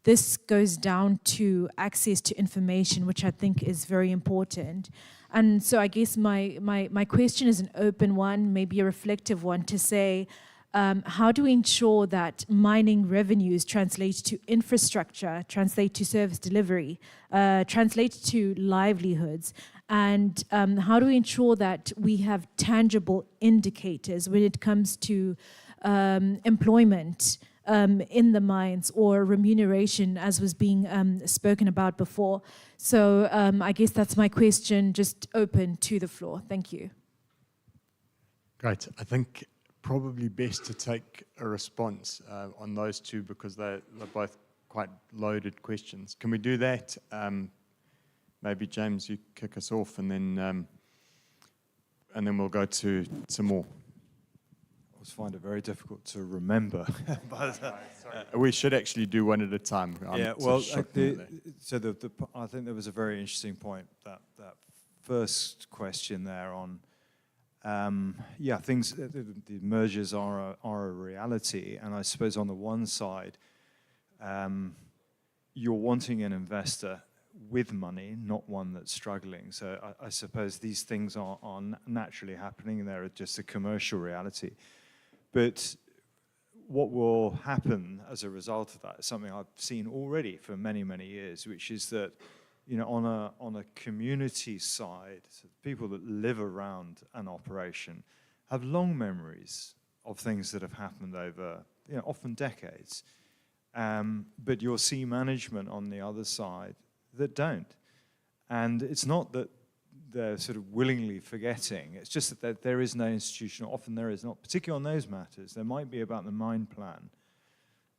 this goes down to access to information, which I think is very important. And so I guess my question is an open one, maybe a reflective one, to say, how do we ensure that mining revenues translate to infrastructure, translate to service delivery, translate to livelihoods? And how do we ensure that we have tangible indicators when it comes to employment in the mines, or remuneration, as was being spoken about before? So I guess that's my question, just open to the floor. Thank you. Great. I think probably best to take a response on those two, because they're both quite loaded questions. Can we do that? Maybe James, you kick us off, and then we'll go to some more. I always find it very difficult to remember. We should actually do one at a time. Yeah, well, I think there was a very interesting point, that first question there on, things, the mergers are a reality, and I suppose on the one side, you're wanting an investor with money, not one that's struggling. So I suppose these things are naturally happening, and they're just a commercial reality. But what will happen as a result of that is something I've seen already for many, many years, which is that, you know, on a community side, so people that live around an operation have long memories of things that have happened over, you know, often decades. But you'll see management on the other side that don't. And it's not that they're sort of willingly forgetting, it's just that there is no institutional, often there is not, particularly on those matters. There might be about the mine plan,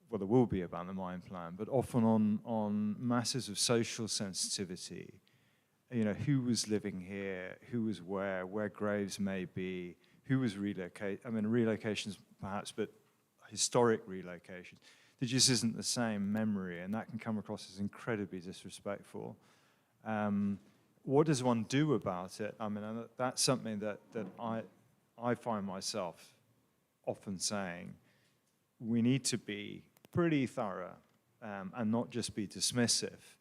well, there will be about the mine plan, but often on matters of social sensitivity, you know, who was living here, who was where graves may be, who was relocated, I mean, relocations perhaps, but historic relocations. There just isn't the same memory, and that can come across as incredibly disrespectful. What does one do about it? I mean, that's something that I find myself often saying. We need to be pretty thorough and not just be dismissive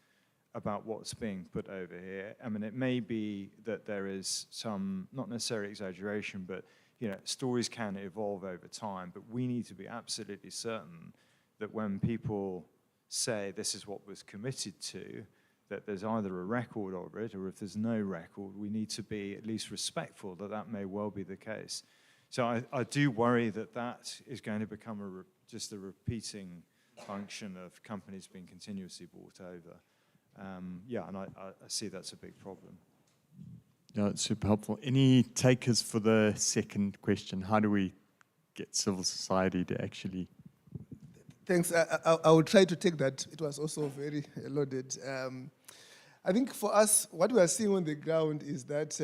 about what's being put over here. I mean, it may be that there is some, not necessarily exaggeration, but, you know, stories can evolve over time, but we need to be absolutely certain that when people say this is what was committed to, that there's either a record of it, or if there's no record, we need to be at least respectful that that may well be the case. So I do worry that that is going to become just a repeating function of companies being continuously bought over. And I see that's a big problem. Yeah, it's super helpful. Any takers for the second question? How do we get civil society to actually... Thanks. I will try to take that. It was also very loaded. I think for us, what we are seeing on the ground is that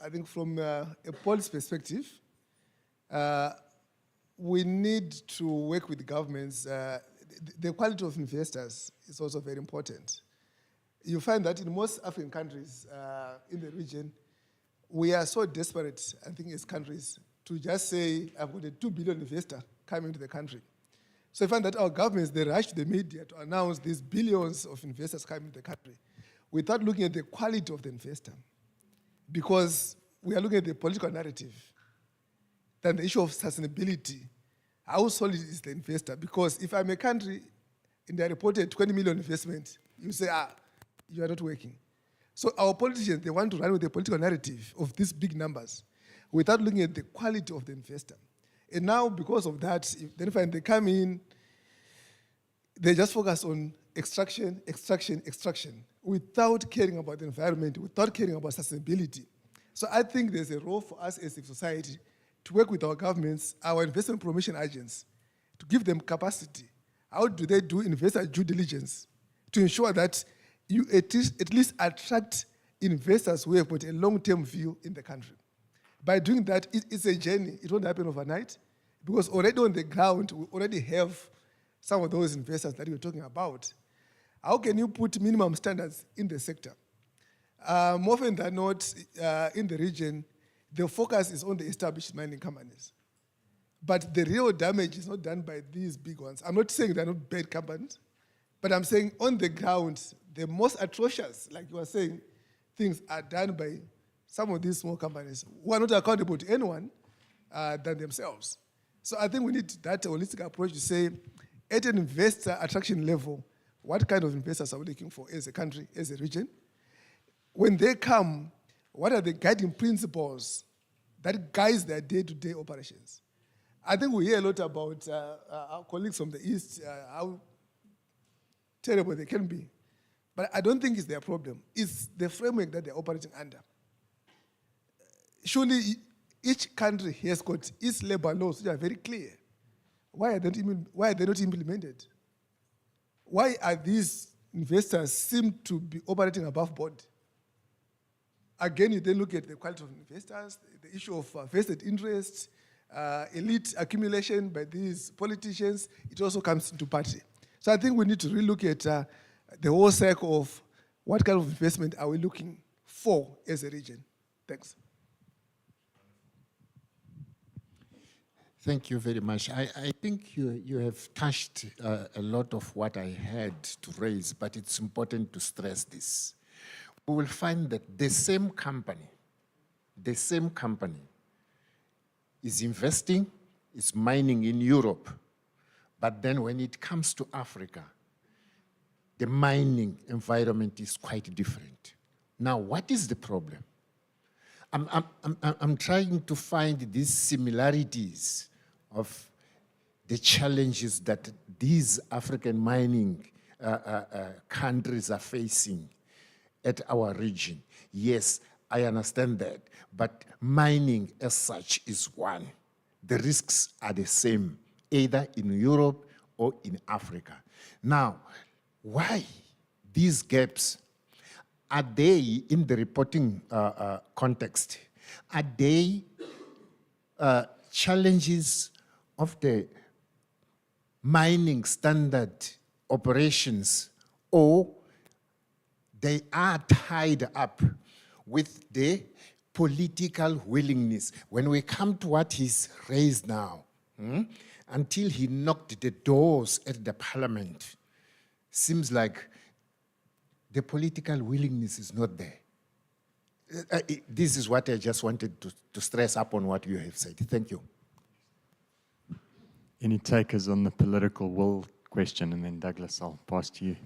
I think from a policy perspective, we need to work with governments. The quality of investors is also very important. You find that in most African countries in the region, we are so desperate, I think, as countries, to just say, I've got a 2 billion investor coming to the country. So you find that our governments, they rush to the media to announce these billions of investors coming to the country without looking at the quality of the investor. Because we are looking at the political narrative, then the issue of sustainability. How solid is the investor? Because if I'm a country and they reported 20 million investment, you say, you are not working. So our politicians, they want to run with the political narrative of these big numbers without looking at the quality of the investor. And now, because of that, then they come in, they just focus on extraction, extraction, extraction, without caring about the environment, without caring about sustainability. So I think there's a role for us as a society to work with our governments, our investment promotion agents, to give them capacity. How do they do investor due diligence to ensure that you at least attract investors who have got a long-term view in the country? By doing that, it's a journey. It won't happen overnight, because already on the ground, we already have some of those investors that you're talking about. How can you put minimum standards in the sector? More often than not, in the region, the focus is on the established mining companies. But the real damage is not done by these big ones. I'm not saying they're not bad companies, but I'm saying on the ground, the most atrocious, like you were saying, things are done by some of these small companies who are not accountable to anyone than themselves. So I think we need that holistic approach to say, at an investor attraction level, what kind of investors are we looking for as a country, as a region? When they come, what are the guiding principles that guides their day-to-day operations? I think we hear a lot about our colleagues from the East, how terrible they can be. But I don't think it's their problem. It's the framework that they're operating under. Surely each country has got its labor laws which are very clear. Why are they not implemented? Why are these investors seem to be operating above board? Again, you then look at the quality of investors, the issue of vested interests, elite accumulation by these politicians. It also comes into party. So I think we need to really look at the whole cycle of what kind of investment are we looking for as a region. Thanks. Thank you very much. I think you have touched a lot of what I had to raise, but it's important to stress this. We will find that the same company is investing, is mining in Europe, but then when it comes to Africa, the mining environment is quite different. Now, what is the problem? I'm trying to find these similarities of the challenges that these African mining countries are facing at our region. Yes, I understand that, but mining as such is one. The risks are the same, either in Europe or in Africa. Now, why these gaps? Are they, in the reporting context, are they challenges of the mining standard operations, or they are tied up with the political willingness? When we come to what he's raised now, until he knocked the doors at the parliament, seems like the political willingness is not there. This is what I just wanted to stress up on what you have said. Thank you. Any takers on the political will question, and then Douglas, I'll pass to you.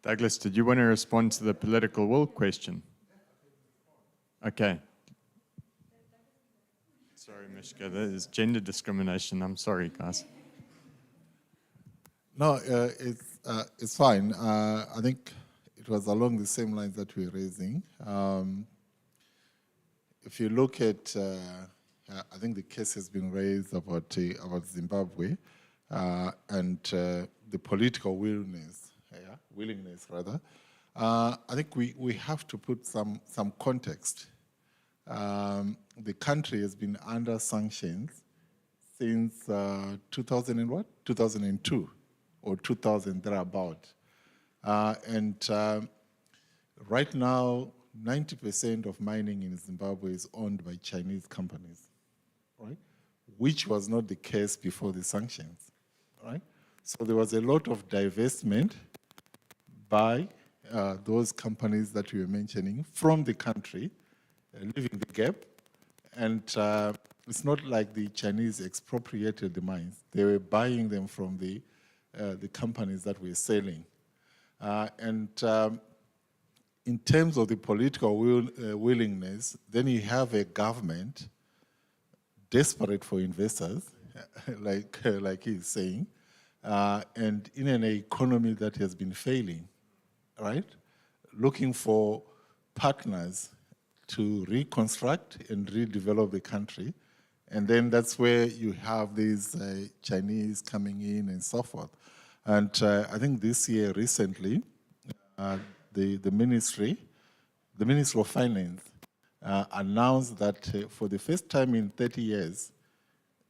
Douglas, did you want to respond to the political will question? Okay. Sorry, Mishka, that is gender discrimination. I'm sorry, guys. No, it's fine. I think it was along the same lines that we're raising. If you look at, I think the case has been raised about Zimbabwe and the political willingness. I think we have to put some context. The country has been under sanctions since 2002 or 2000 thereabout. Right now, 90% of mining in Zimbabwe is owned by Chinese companies, right? Which was not the case before the sanctions, right? So there was a lot of divestment by those companies that we were mentioning from the country, leaving the gap. And it's not like the Chinese expropriated the mines. They were buying them from the companies that were selling. In terms of the political willingness, then you have a government desperate for investors, like he's saying, and in an economy that has been failing, right? Looking for partners to reconstruct and redevelop the country. And then that's where you have these Chinese coming in and so forth. And I think this year, recently, the Ministry of Finance announced that for the first time in 30 years,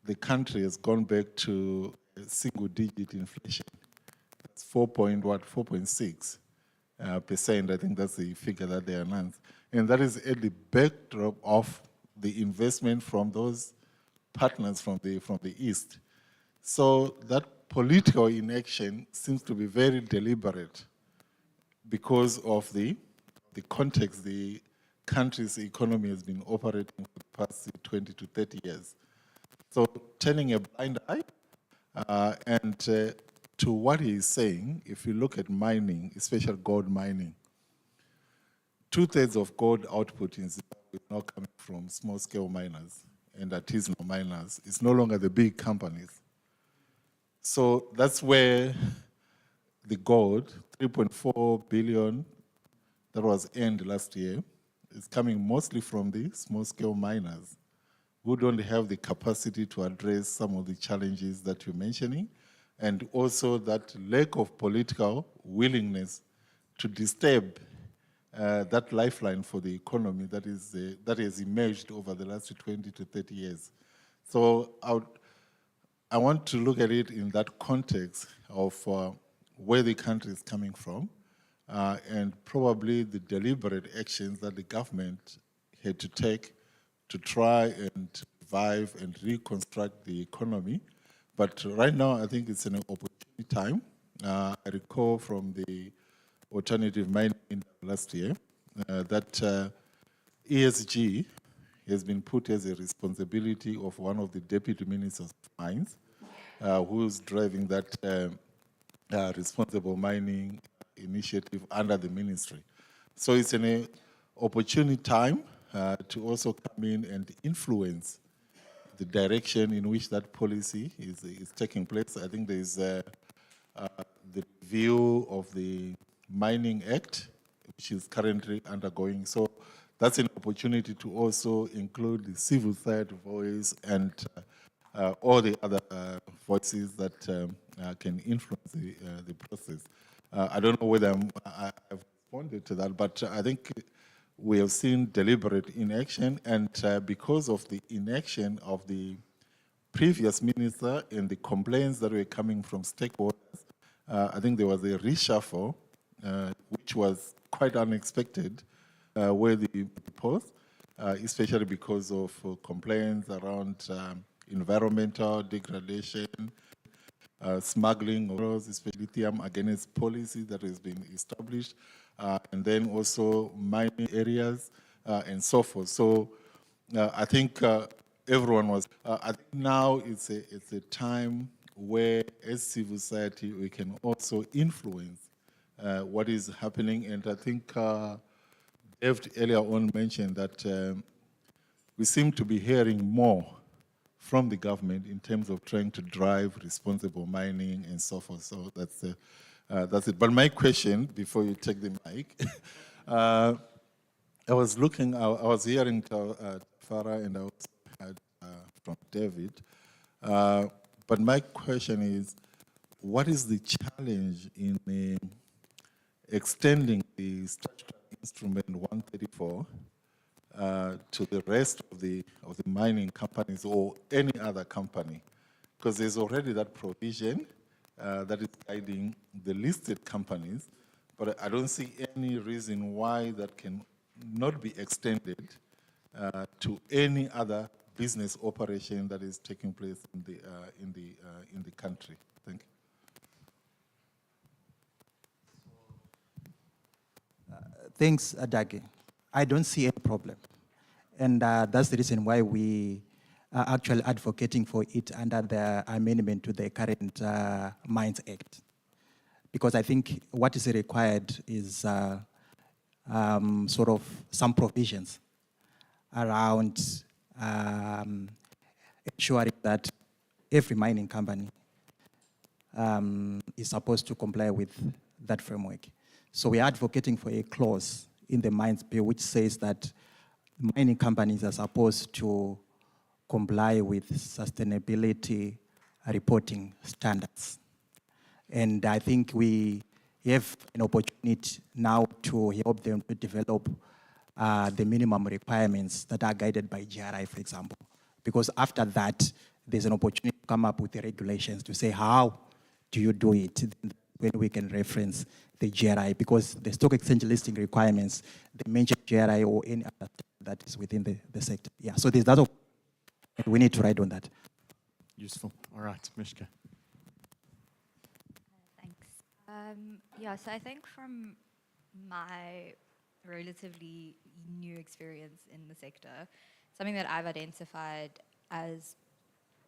the country has gone back to single-digit inflation. It's 4.6%. I think that's the figure that they announced. And that is at the backdrop of the investment from those partners from the East. So that political inaction seems to be very deliberate because of the context the country's economy has been operating for the past 20 to 30 years. So turning a blind eye, to what he is saying, if you look at mining, especially gold mining, 2/3 of gold output in Zimbabwe is now coming from small-scale miners and artisanal miners. It's no longer the big companies. So that's where the gold, 3.4 billion, that was earned last year, is coming mostly from the small-scale miners who don't have the capacity to address some of the challenges that you're mentioning, and also that lack of political willingness to disturb that lifeline for the economy that has emerged over the last 20 to 30 years. So I want to look at it in that context of where the country is coming from, and probably the deliberate actions that the government had to take to try and revive and reconstruct the economy. But right now, I think it's an opportunity time. I recall from the alternative mining last year that ESG has been put as a responsibility of one of the deputy ministers of mines, who's driving that responsible mining initiative under the ministry. So it's an opportunity time to also come in and influence the direction in which that policy is taking place. I think there's the review of the Mining Act, which is currently undergoing. So that's an opportunity to also include the civil society voice and all the other voices that can influence the process. I don't know whether I have responded to that, but I think we have seen deliberate inaction, and because of the inaction of the previous minister and the complaints that were coming from stakeholders, I think there was a reshuffle, which was quite unexpected, where the post, especially because of complaints around environmental degradation, smuggling of especially lithium against policy that has been established, and then also mining areas and so forth. So I think everyone was. I think now it's a time where, as civil society, we can also influence what is happening. And I think David earlier on mentioned that we seem to be hearing more from the government in terms of trying to drive responsible mining and so forth. So that's That's it. But my question, before you take the mic, I was hearing Farah, and I also heard from David. But my question is, what is the challenge in extending the statutory instrument 134 to the rest of the mining companies or any other company? Because there's already that provision that is guiding the listed companies, but I don't see any reason why that can not be extended to any other business operation that is taking place in the country. Thank you. Thanks, Adage. I don't see any problem. And that's the reason why we are actually advocating for it under the amendment to the current Mines Act. Because I think what is required is sort of some provisions around ensuring that every mining company is supposed to comply with that framework. So we're advocating for a clause in the Mines Bill which says that mining companies are supposed to comply with sustainability reporting standards. And I think we have an opportunity now to help them to develop the minimum requirements that are guided by GRI, for example. Because after that, there's an opportunity to come up with the regulations to say, how do you do it? When we can reference the GRI, because the stock exchange listing requirements, they mention GRI or any other that is within the sector. Yeah, so there's that. We need to write on that. Useful. All right, Mishka. Thanks. Yeah, so I think from my relatively new experience in the sector, something that I've identified as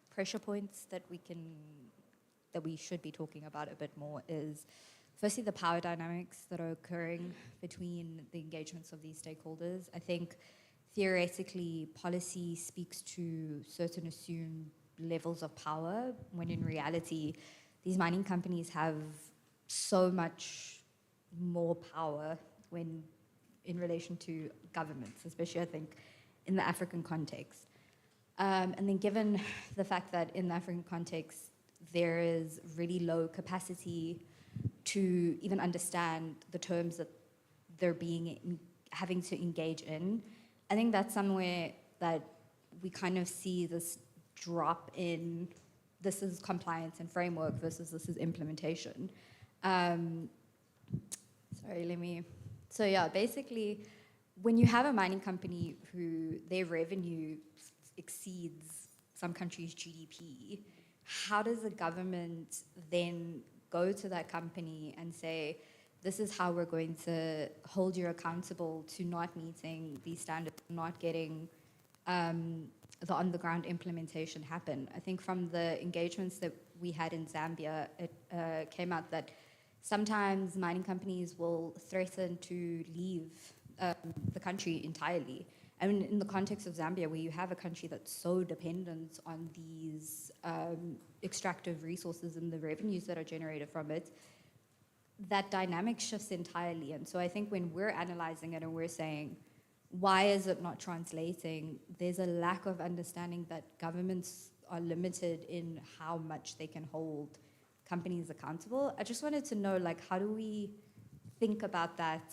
pressure points that we should be talking about a bit more is firstly the power dynamics that are occurring between the engagements of these stakeholders. I think theoretically policy speaks to certain assumed levels of power, when in reality these mining companies have so much more power when in relation to governments, especially I think in the African context. And then given the fact that in the African context there is really low capacity to even understand the terms that they're having to engage in, I think that's somewhere that we kind of see this drop in this is compliance and framework versus this is implementation. So yeah, basically, when you have a mining company who their revenue exceeds some country's GDP, how does the government then go to that company and say, this is how we're going to hold you accountable to not meeting these standards, not getting the on-the-ground implementation happen? I think from the engagements that we had in Zambia, it came out that sometimes mining companies will threaten to leave the country entirely. I mean, in the context of Zambia, where you have a country that's so dependent on these extractive resources and the revenues that are generated from it, that dynamic shifts entirely. And so I think when we're analyzing it and we're saying, why is it not translating? There's a lack of understanding that governments are limited in how much they can hold companies accountable. I just wanted to know, like, how do we think about that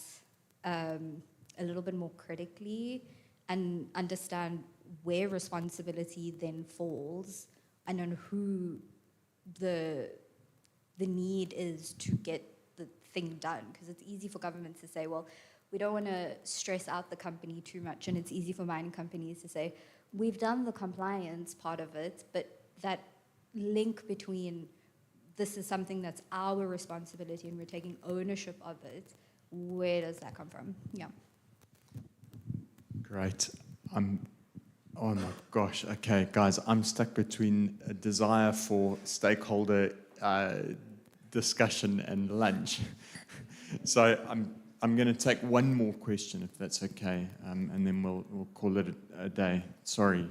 a little bit more critically and understand where responsibility then falls and on who the need is to get the thing done? Because it's easy for governments to say, well, we don't want to stress out the company too much, and it's easy for mining companies to say, we've done the compliance part of it, but that link between this is something that's our responsibility and we're taking ownership of it, where does that come from? Yeah. Great. Oh my gosh. Okay, guys, I'm stuck between a desire for stakeholder discussion and lunch. So I'm going to take one more question, if that's okay, and then we'll call it a day. Sorry.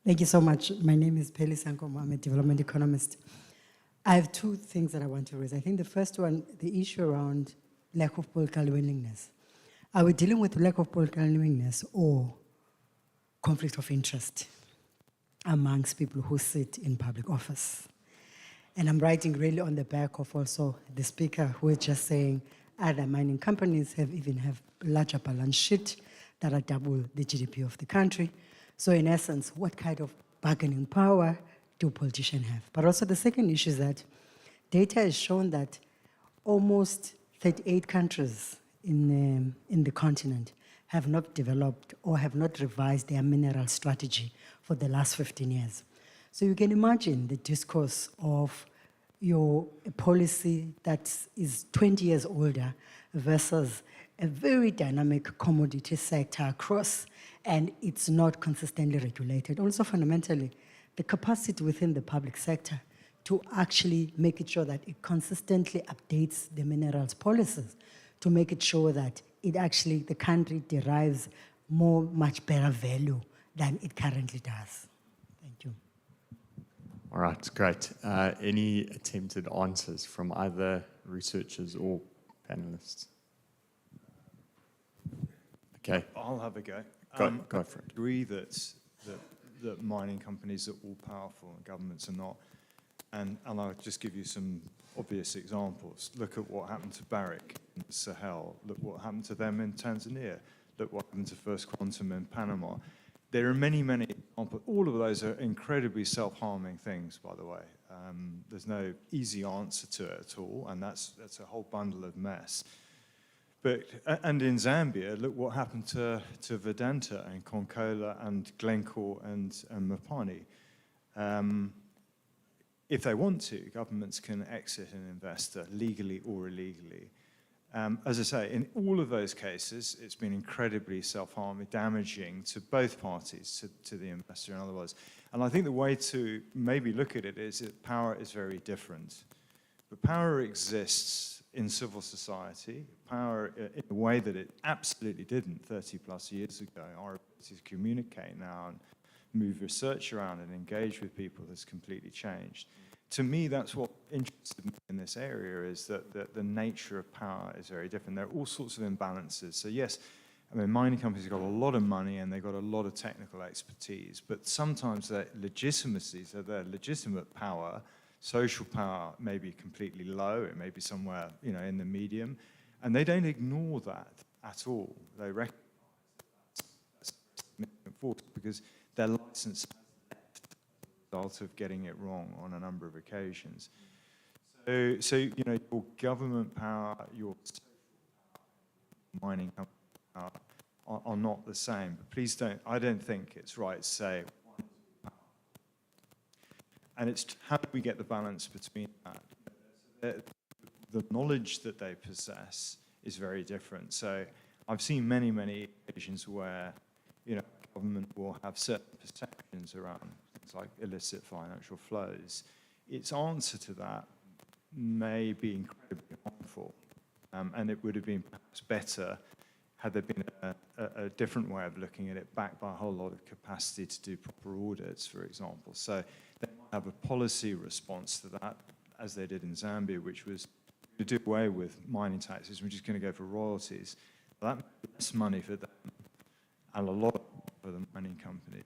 Thank you so much. My name is Peli Sankomo. I'm a development economist. I have two things that I want to raise. I think the first one, the issue around lack of political willingness. Are we dealing with lack of political willingness or conflict of interest amongst people who sit in public office? And I'm writing really on the back of also the speaker who is just saying other mining companies have larger balance sheet that are double the GDP of the country. So in essence, what kind of bargaining power do politicians have? But also the second issue is that data has shown that almost 38 countries in the continent have not developed or have not revised their mineral strategy for the last 15 years. So you can imagine the discourse of your policy that is 20 years older versus a very dynamic commodity sector across, and it's not consistently regulated. Also fundamentally, the capacity within the public sector to actually make it sure that it consistently updates the minerals policies to make it sure that it actually, the country derives much better value than it currently does. Thank you. All right, great. Any attempted answers from either researchers or panelists? Okay. I'll have a go. Go for it. I agree that mining companies are all powerful and governments are not. And I'll just give you some obvious examples. Look at what happened to Barrick in Sahel. Look what happened to them in Tanzania. Look what happened to First Quantum in Panama. There are many, many examples. All of those are incredibly self-harming things, by the way. There's no easy answer to it at all, and that's a whole bundle of mess. And in Zambia, look what happened to Vedanta and Konkola and Glencore and Mopani. If they want to, governments can exit an investor legally or illegally. As I say, in all of those cases, it's been incredibly self-harming, damaging to both parties, to the investor and otherwise. And I think the way to maybe look at it is that power is very different. But power exists in civil society, power in a way that it absolutely didn't 30 plus years ago. Our ability to communicate now and move research around and engage with people has completely changed. To me, that's what interested me in this area, is that the nature of power is very different. There are all sorts of imbalances. So yes, I mean, mining companies have got a lot of money and they've got a lot of technical expertise, but sometimes their legitimacy, so their legitimate power, social power may be completely low, it may be somewhere, in the medium, and they don't ignore that at all. They recognize that's a significant force because their license of getting it wrong on a number of occasions. So your government power, your social power, mining company power are not the same. But please I don't think it's right to say one is power. And it's how do we get the balance between that? The knowledge that they possess is very different. So I've seen many, many occasions where, government will have certain perceptions around things like illicit financial flows. Its answer to that may be incredibly harmful, and it would have been perhaps better had there been a different way of looking at it, backed by a whole lot of capacity to do proper audits, for example. So they might have a policy response to that, as they did in Zambia, which was to do away with mining taxes, which is going to go for royalties. That means less money for them and a lot for the mining company.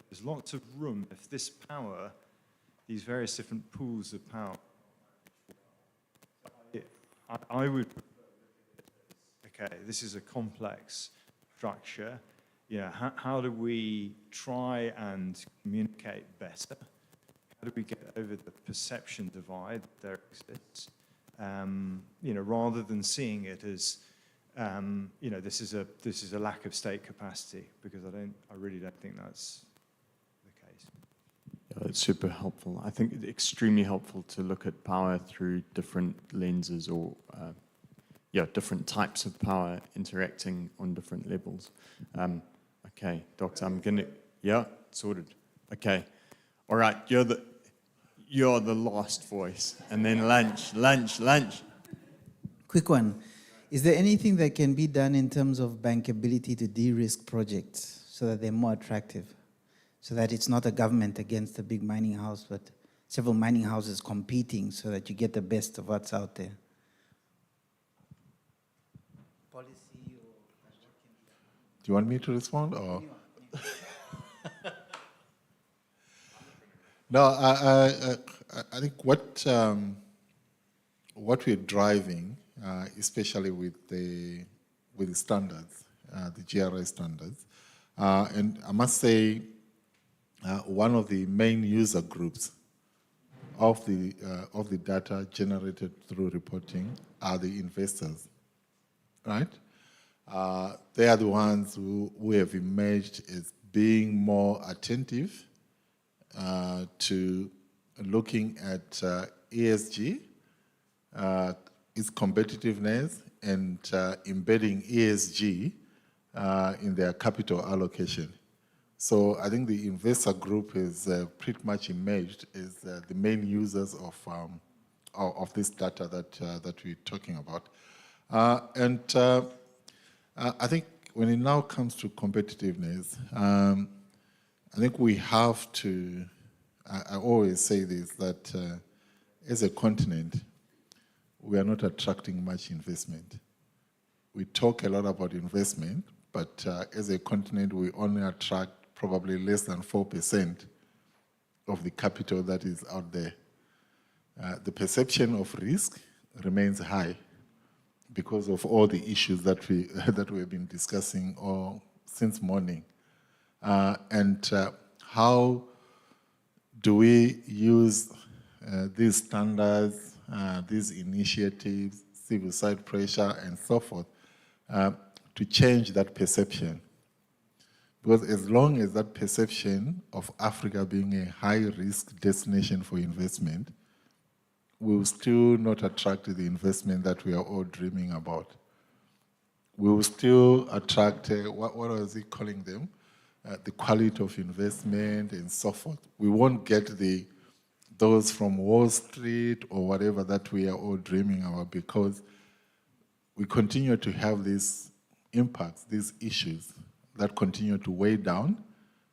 There's lots of room if this power, these various different pools of power, I would, okay, this is a complex structure. How do we try and communicate better? How do we get over the perception divide that there exists? Rather than seeing it as, this is a lack of state capacity, because I really don't think that's the case. Yeah, that's super helpful. I think it's extremely helpful to look at power through different lenses or, different types of power interacting on different levels. Okay, Doctor, sorted. Okay, all right, you're the last voice, and then lunch. Quick one. Is there anything that can be done in terms of bankability to de-risk projects so that they're more attractive? So that it's not a government against a big mining house, but several mining houses competing so that you get the best of what's out there? Policy or... Do you want me to respond or? No, I think what we're driving, especially with the standards, the GRI standards, and I must say, one of the main user groups of the data generated through reporting are the investors, right? They are the ones who have emerged as being more attentive to looking at ESG, its competitiveness, and embedding ESG in their capital allocation. So I think the investor group is pretty much emerged as the main users of this data that we're talking about. I think when it now comes to competitiveness, I think we have to, I always say this, that as a continent, we are not attracting much investment. We talk a lot about investment, but as a continent, we only attract probably less than 4% of the capital that is out there. The perception of risk remains high because of all the issues that we have been discussing since morning. How do we use these standards, these initiatives, civil side pressure, and so forth, to change that perception? Because as long as that perception of Africa being a high-risk destination for investment, we will still not attract the investment that we are all dreaming about. We will still attract, what was he calling them? The quality of investment and so forth. We won't get those from Wall Street or whatever that we are all dreaming about, because we continue to have these impacts, these issues that continue to weigh down.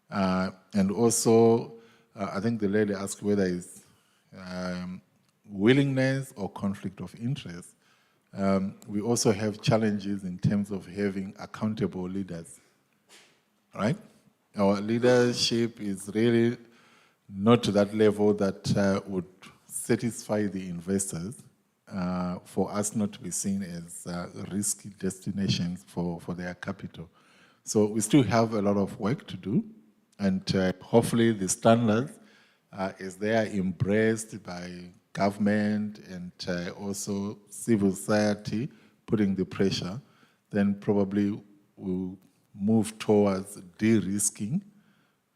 And also, I think the lady asked whether it's willingness or conflict of interest. We also have challenges in terms of having accountable leaders, right? Our leadership is really not to that level that would satisfy the investors for us not to be seen as risky destinations for their capital. So we still have a lot of work to do, and hopefully the standards, as they are embraced by government and also civil society putting the pressure, then probably we'll move towards de-risking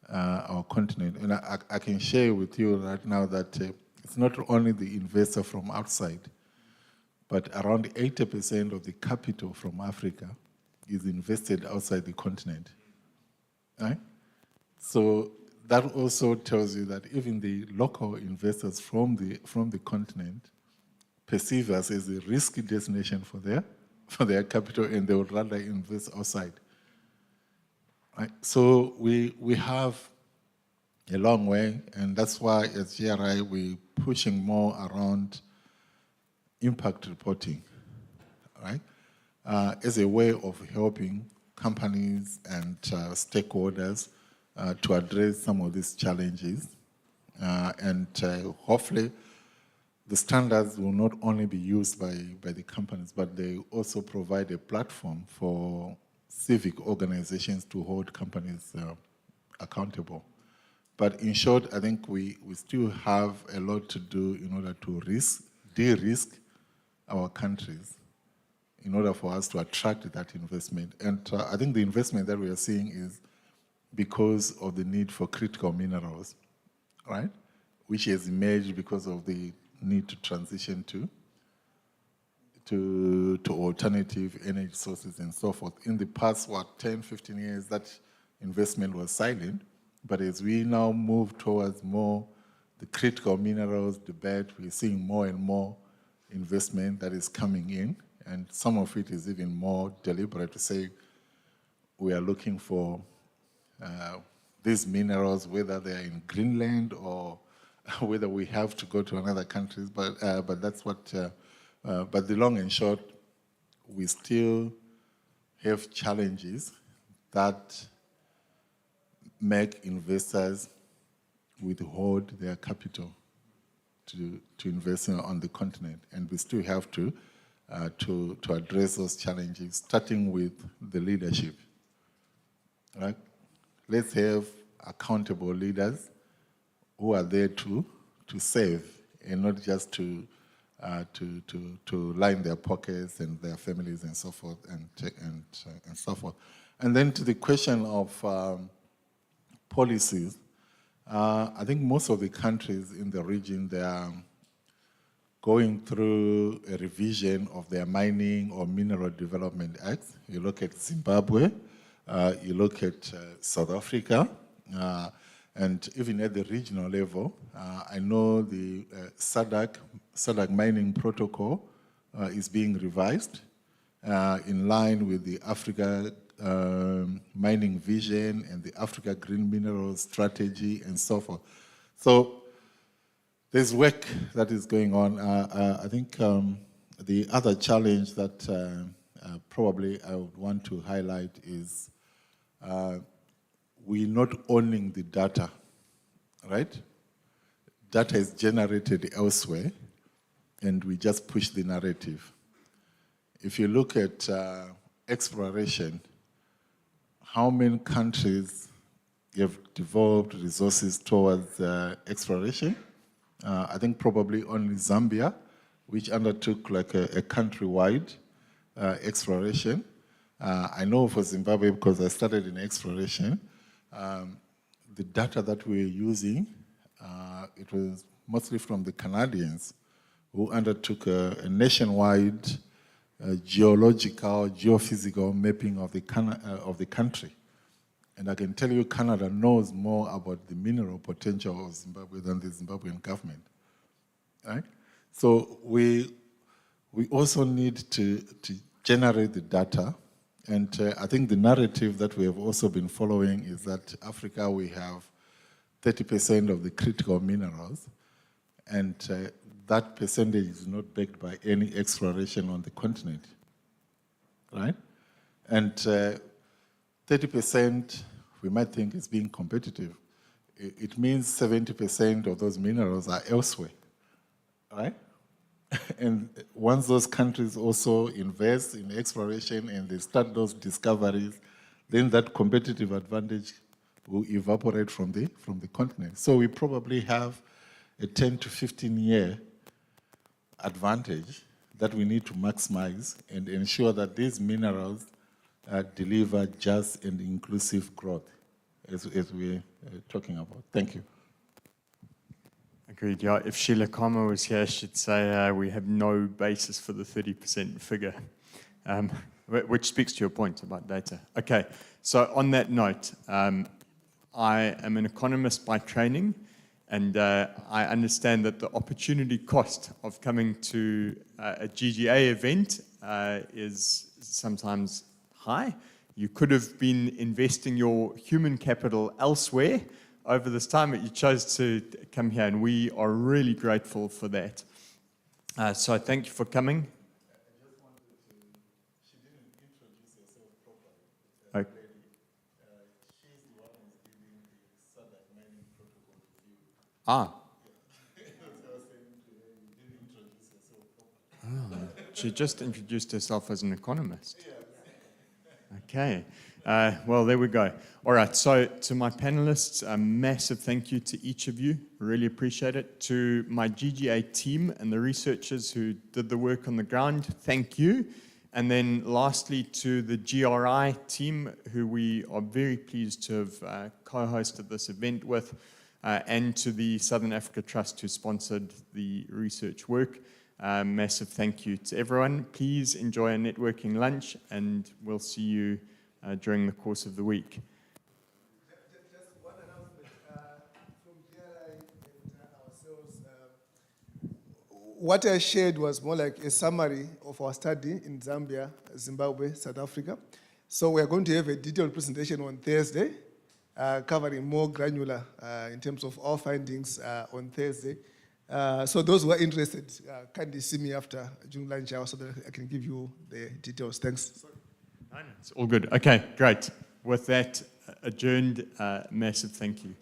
our continent. And I can share with you right now that it's not only the investor from outside, but around 80% of the capital from Africa is invested outside the continent, right? So that also tells you that even the local investors from the continent perceive us as a risky destination for their capital, and they would rather invest outside. Right? So we have a long way, and that's why as GRI we're pushing more around impact reporting, right? As a way of helping companies and stakeholders to address some of these challenges. And hopefully the standards will not only be used by the companies, but they also provide a platform for civic organizations to hold companies accountable. But in short, I think we still have a lot to do in order to de-risk our countries in order for us to attract that investment. And I think the investment that we are seeing is because of the need for critical minerals, right? Which has emerged because of the need to transition to alternative energy sources and so forth. In the past, 10, 15 years, that investment was silent. But as we now move towards more the critical minerals debate, we're seeing more and more investment that is coming in. And some of it is even more deliberate to say we are looking for these minerals, whether they are in Greenland or whether we have to go to another countries, but that's what, but the long and short, we still have challenges that make investors withhold their capital to invest on the continent, and we still have to address those challenges, starting with the leadership. Right? Let's have accountable leaders who are there to serve and not just to line their pockets and their families and so forth and so forth. And then to the question of policies, I think most of the countries in the region, they are going through a revision of their mining or mineral development acts. You look at Zimbabwe, you look at South Africa, and even at the regional level, I know the SADC mining protocol is being revised in line with the Africa mining vision and the Africa Green Minerals strategy and so forth. So there's work that is going on. I think the other challenge that probably I would want to highlight is we're not owning the data, right? Data is generated elsewhere, and we just push the narrative. If you look at exploration, how many countries have developed resources towards exploration? I think probably only Zambia, which undertook like a countrywide exploration. I know for Zimbabwe, because I started in exploration, the data that we were using, it was mostly from the Canadians who undertook a nationwide geological, geophysical mapping of the country. And I can tell you Canada knows more about the mineral potential of Zimbabwe than the Zimbabwean government, right? So we also need to generate the data. And I think the narrative that we have also been following is that Africa, we have 30% of the critical minerals, and that percentage is not backed by any exploration on the continent, right? And 30%, we might think is being competitive. It means 70% of those minerals are elsewhere, right? And once those countries also invest in exploration and they start those discoveries, then that competitive advantage will evaporate from the continent. So we probably have a 10 to 15 year advantage that we need to maximize and ensure that these minerals deliver just and inclusive growth, as we're talking about. Thank you. Agreed. Yeah, if Sheila Kama was here, she'd say we have no basis for the 30% figure, which speaks to your point about data. Okay, so on that note, I am an economist by training, and I understand that the opportunity cost of coming to a GGA event is sometimes high. You could have been investing your human capital elsewhere over this time, but you chose to come here, and we are really grateful for that. So thank you for coming. She didn't introduce herself properly. Okay. She's the one who's giving the SADC mining protocol review. Ah. Oh, she just introduced herself as an economist. Okay. Well, there we go. All right. So to my panelists, a massive thank you to each of you. Really appreciate it. To my GGA team and the researchers who did the work on the ground, thank you. And then lastly, to the GRI team, who we are very pleased to have co-hosted this event with, and to the Southern Africa Trust who sponsored the research work. Massive thank you to everyone. Please enjoy a networking lunch, and we'll see you during the course of the week. Just one announcement from GRI and ourselves. What I shared was more like a summary of our study in Zambia, Zimbabwe, South Africa. So we are going to have a detailed presentation on Thursday covering more granular in terms of our findings on Thursday. So those who are interested, kindly see me after during lunch hour so that I can give you the details. Thanks. No, it's all good. Okay, great. With that, adjourned. Massive thank you.